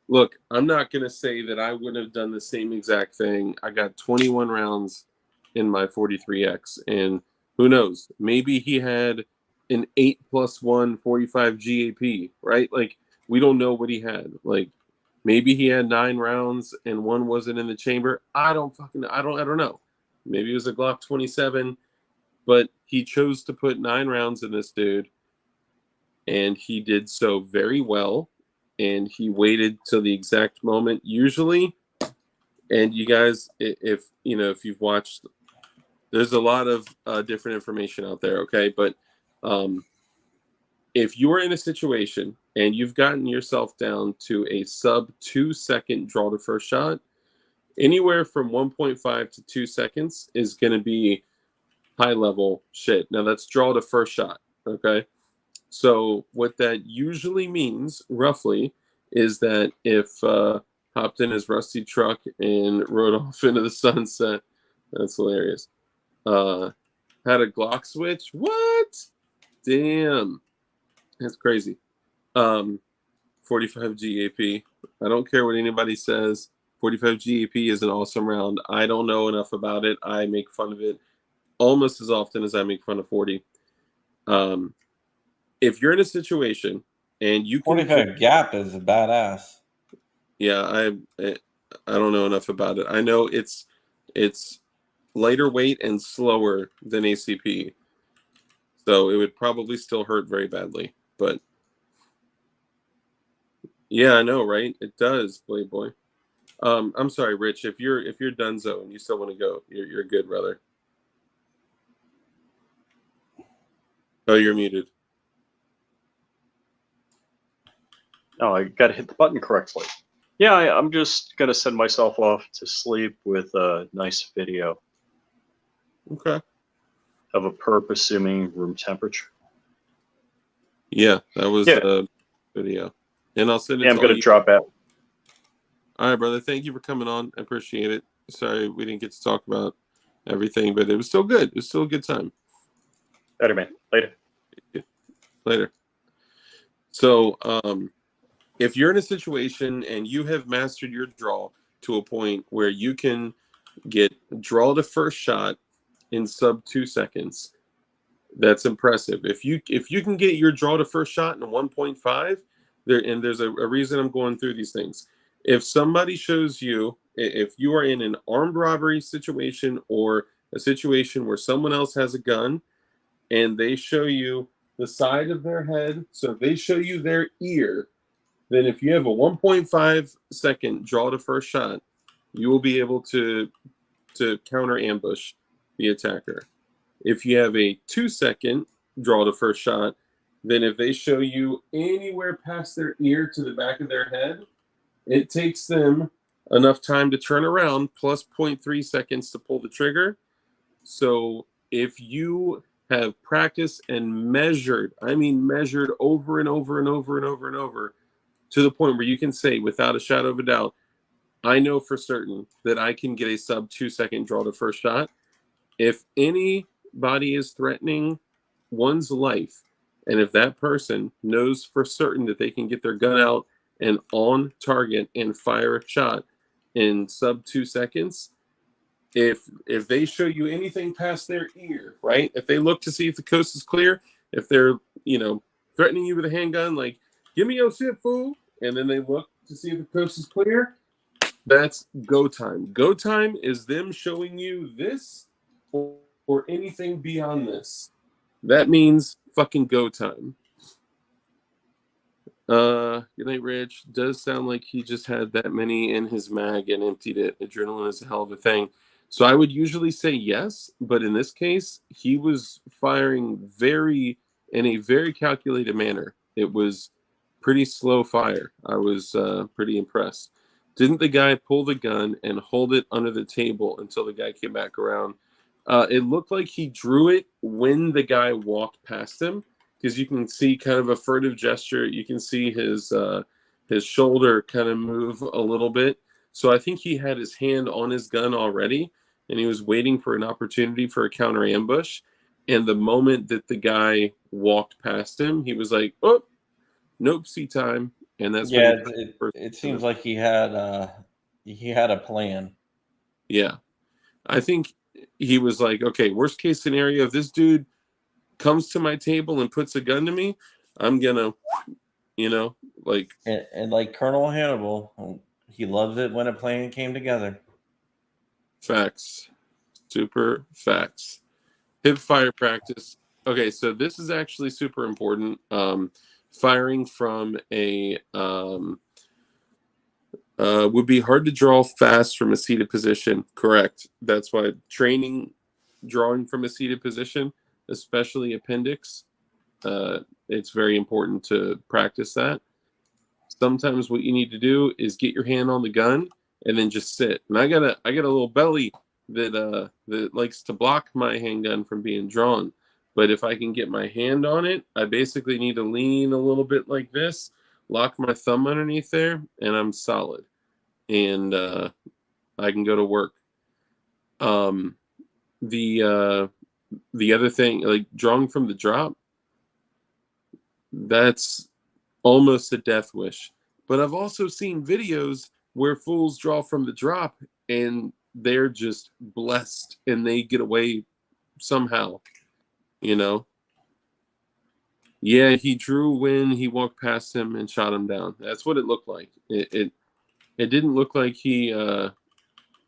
Look, I'm not going to say that I would have done the same exact thing. I got 21 rounds in my 43X, and who knows? Maybe he had an 8+1 45 GAP, right? Like, we don't know what he had. Like, maybe he had 9 rounds and one wasn't in the chamber. I don't know. Maybe it was a Glock 27, but he chose to put 9 rounds in this dude, and he did so very well. And he waited till the exact moment, usually. And you guys, if you've watched, there's a lot of different information out there, okay? But if you're in a situation and you've gotten yourself down to a sub 2 second draw to first shot, Anywhere from 1.5 to 2 seconds is going to be high level shit. Now that's draw to first shot. Okay. So what that usually means, roughly, is that if hopped in his rusty truck and rode off into the sunset, that's hilarious. Had a Glock switch. What? Damn, that's crazy. 45 GAP. I don't care what anybody says. 45 GAP is an awesome round. I don't know enough about it. I make fun of it almost as often as I make fun of 40. If you're in a situation and you can, 45 gap is a badass. yeah, I don't know enough about it. I know it's lighter weight and slower than ACP, so it would probably still hurt very badly. But yeah, I know, right? It does, Playboy. I'm sorry, Rich. If you're donezo and you still want to go, you're good, brother. Oh, you're muted. Oh, I got to hit the button correctly. Yeah, I'm just going to send myself off to sleep with a nice video Okay. of a perp assuming room temperature. Yeah, that was Yeah. a video, and I'll send it Yeah, I'm to going all to you. drop out. All right, brother. Thank you for coming on. I appreciate it. Sorry we didn't get to talk about everything, but it was still good. It was still a good time. Later, man. Later. Later. So, if you're in a situation and you have mastered your draw to a point where you can get draw to first shot in sub 2 seconds, that's impressive. If you can get your draw to first shot in 1.5, there's a reason I'm going through these things. If somebody shows you, if you are in an armed robbery situation or a situation where someone else has a gun and they show you the side of their head, so if they show you their ear, then if you have a 1.5 second draw to first shot, you will be able to counter ambush the attacker. If you have a 2 second draw to first shot, then if they show you anywhere past their ear to the back of their head, it takes them enough time to turn around plus 0.3 seconds to pull the trigger. So if you have practiced and measured, I mean measured over and over and over and over and over, to the point where you can say without a shadow of a doubt, I know for certain that I can get a sub 2 second draw to first shot. If anybody is threatening one's life, and if that person knows for certain that they can get their gun out and on target and fire a shot in sub 2 seconds, if they show you anything past their ear, right? If they look to see if the coast is clear, if they're, threatening you with a handgun, like, give me your shit, fool, and then they look to see if the coast is clear, that's go time. Go time is them showing you this or anything beyond this. That means fucking go time. Good night, Rich. Does sound like he just had that many in his mag and emptied it. Adrenaline is a hell of a thing. So I would usually say yes, but in this case, he was firing in a very calculated manner. It was pretty slow fire. I was pretty impressed. Didn't the guy pull the gun and hold it under the table until the guy came back around? It looked like he drew it when the guy walked past him, because you can see kind of a furtive gesture. You can see his shoulder kind of move a little bit. So I think he had his hand on his gun already, and he was waiting for an opportunity for a counter ambush. And the moment that the guy walked past him, he was like, "Oh, nope, see time." And that's when it seems like he had a plan. Yeah, I think he was like, "Okay, worst case scenario, if this dude comes to my table and puts a gun to me, I'm gonna, like." And like Colonel Hannibal, he loves it when a plan came together. Facts. Super facts. Hip fire practice. Okay, so this is actually super important. Firing from a would be hard to draw fast from a seated position. Correct. That's why training drawing from a seated position, especially appendix, it's very important to practice that. Sometimes what you need to do is get your hand on the gun and then just sit. And I got a little belly that likes to block my handgun from being drawn. But if I can get my hand on it, I basically need to lean a little bit like this, lock my thumb underneath there, and I'm solid. And I can go to work. Um, the other thing, like drawing from the drop, that's almost a death wish. But I've also seen videos where fools draw from the drop and they're just blessed and they get away somehow, you know? Yeah, he drew when he walked past him and shot him down. That's what it looked like. It didn't look like he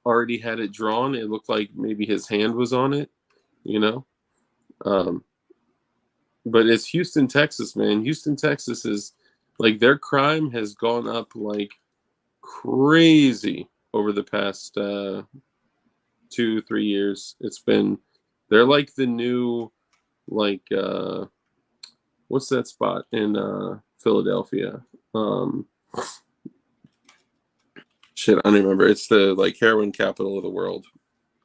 already had it drawn. It looked like maybe his hand was on it, you know? Um, but it's Houston, Texas, man. Houston, Texas is like their crime has gone up like crazy over the past 2-3 years. It's been they're like the new like what's that spot in Philadelphia? Um, shit, I don't remember. It's the like heroin capital of the world.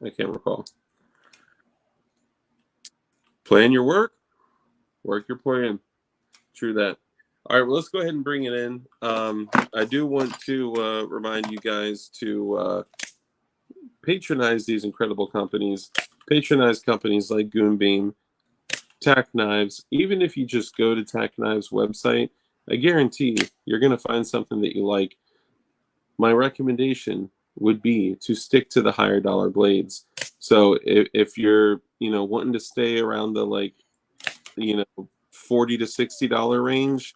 I can't recall. Plan your work, work your plan. True that. All right, well, let's go ahead and bring it in. I do want to remind you guys to patronize these incredible companies. Patronize companies like Goonbeam, Tacknives. Even if you just go to Tacknives' website, I guarantee you're going to find something that you like. My recommendation would be to stick to the higher dollar blades. So if you're, wanting to stay around the like, $40 to $60 range,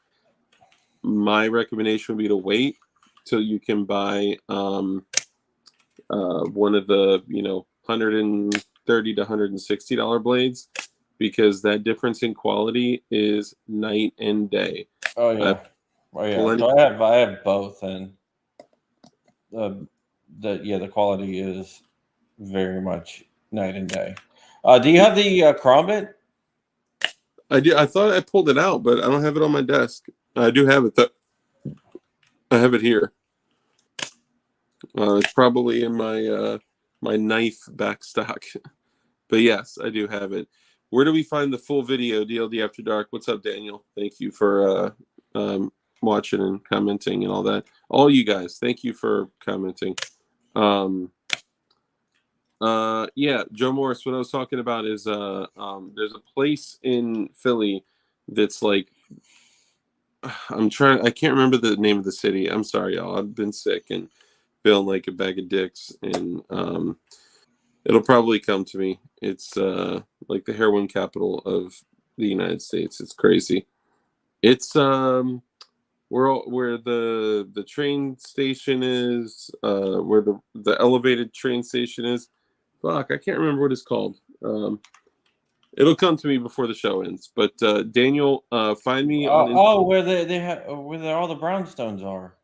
my recommendation would be to wait till you can buy one of the $130 to $160 blades, because that difference in quality is night and day. Oh yeah, plenty- So I have both, and the quality is very much night and day. Do you have the Crombit? I do. I thought I pulled it out, but I don't have it on my desk. I do have it though. I have it here. It's probably in my knife backstock. But yes, I do have it. Where do we find the full video, DLD After Dark? What's up, Daniel? Thank you for watching and commenting and all that. All you guys, thank you for commenting. Yeah, Joe Morris, what I was talking about is there's a place in Philly that's like, I can't remember the name of the city. I'm sorry, y'all. I've been sick and feeling like a bag of dicks, and it'll probably come to me. It's like the heroin capital of the United States. It's crazy. It's where the train station is, where the elevated train station is. Fuck, I can't remember what it's called. It'll come to me before the show ends. But Daniel, find me on. Where they have where all the brownstones are.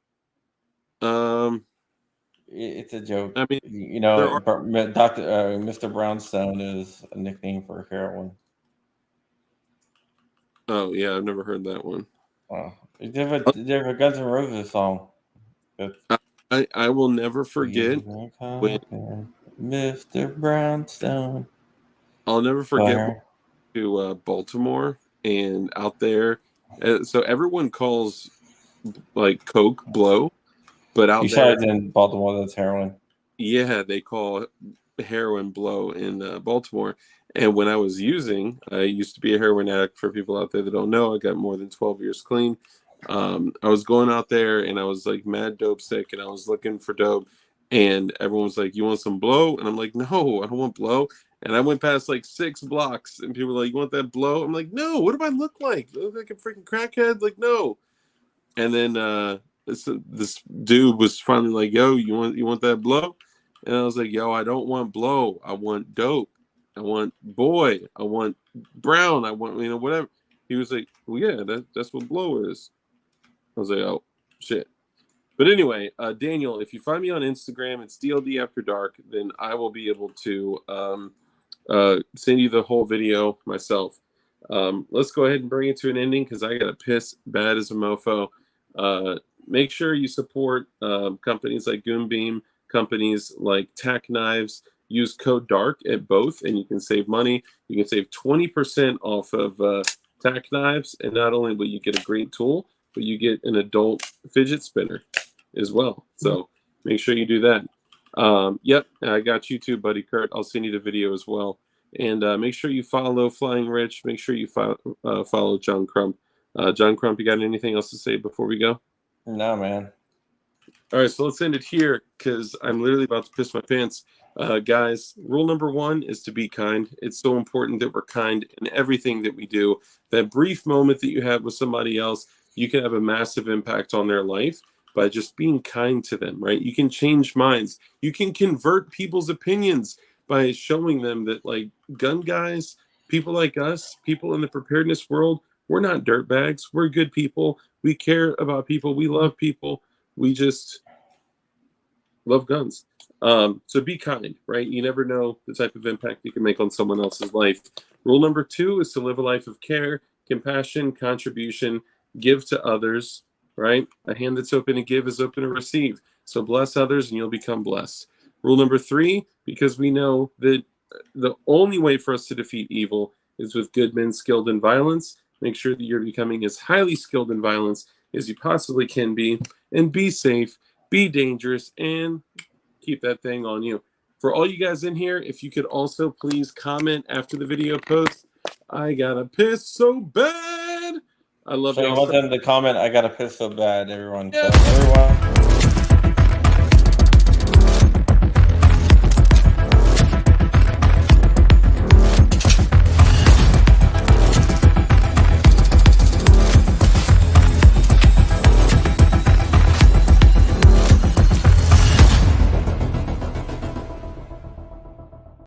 It's a joke. I mean, Mr. Brownstone is a nickname for heroin. Oh yeah, I've never heard that one. They have a Guns N' Roses song. I will never forget when Mr. Brownstone. I'll never forget to Baltimore and out there. So everyone calls like Coke blow, but out there, in Baltimore, that's heroin. Yeah, they call heroin blow in Baltimore. And when I used to be a heroin addict. For people out there that don't know, I got more than 12 years clean. I was going out there and I was like mad dope sick, and I was looking for dope, and everyone was like, "You want some blow?" And I'm like, "No, I don't want blow." And I went past like 6 blocks, and people were like, "You want that blow?" I'm like, "No, what do I look like? Do I look like a freaking crackhead? Like, no." And then this dude was finally like, "Yo, you want that blow?" And I was like, "Yo, I don't want blow. I want dope. I want boy. I want brown. I want whatever." He was like, "Well, yeah, that's what blow is." I was like, "Oh, shit." But anyway, Daniel, if you find me on Instagram, it's DLD After Dark, then I will be able to send you the whole video myself. Let's go ahead and bring it to an ending because I got to piss bad as a mofo. Make sure you support companies like Goonbeam, companies like Tacknives. Use code DARK at both, and you can save money. You can save 20% off of Tacknives, and not only will you get a great tool, but you get an adult fidget spinner as well. So make sure you do that. Yep, I got you too, buddy Kurt. I'll send you the video as well. And make sure you follow Flying Rich. Make sure you follow John Crump. John Crump, you got anything else to say before we go? No, man. All right, so let's end it here because I'm literally about to piss my pants. Guys, rule number 1 is to be kind. It's so important that we're kind in everything that we do. That brief moment that you have with somebody else, you can have a massive impact on their life by just being kind to them, right? You can change minds. You can convert people's opinions by showing them that, like, gun guys, people like us, people in the preparedness world, we're not dirtbags. We're good people. We care about people. We love people. We just love guns. So be kind, right? You never know the type of impact you can make on someone else's life. Rule number 2 is to live a life of care, compassion, contribution, give to others, right? A hand that's open to give is open to receive. So bless others and you'll become blessed. Rule number 3, because we know that the only way for us to defeat evil is with good men skilled in violence. Make sure that you're becoming as highly skilled in violence as you possibly can be, and be safe, be dangerous, and keep that thing on you. For all you guys in here, if you could also please comment after the video post, I gotta piss so bad. I love So you y'all. want them to comment, I got to piss so bad, everyone. Yeah. So everyone.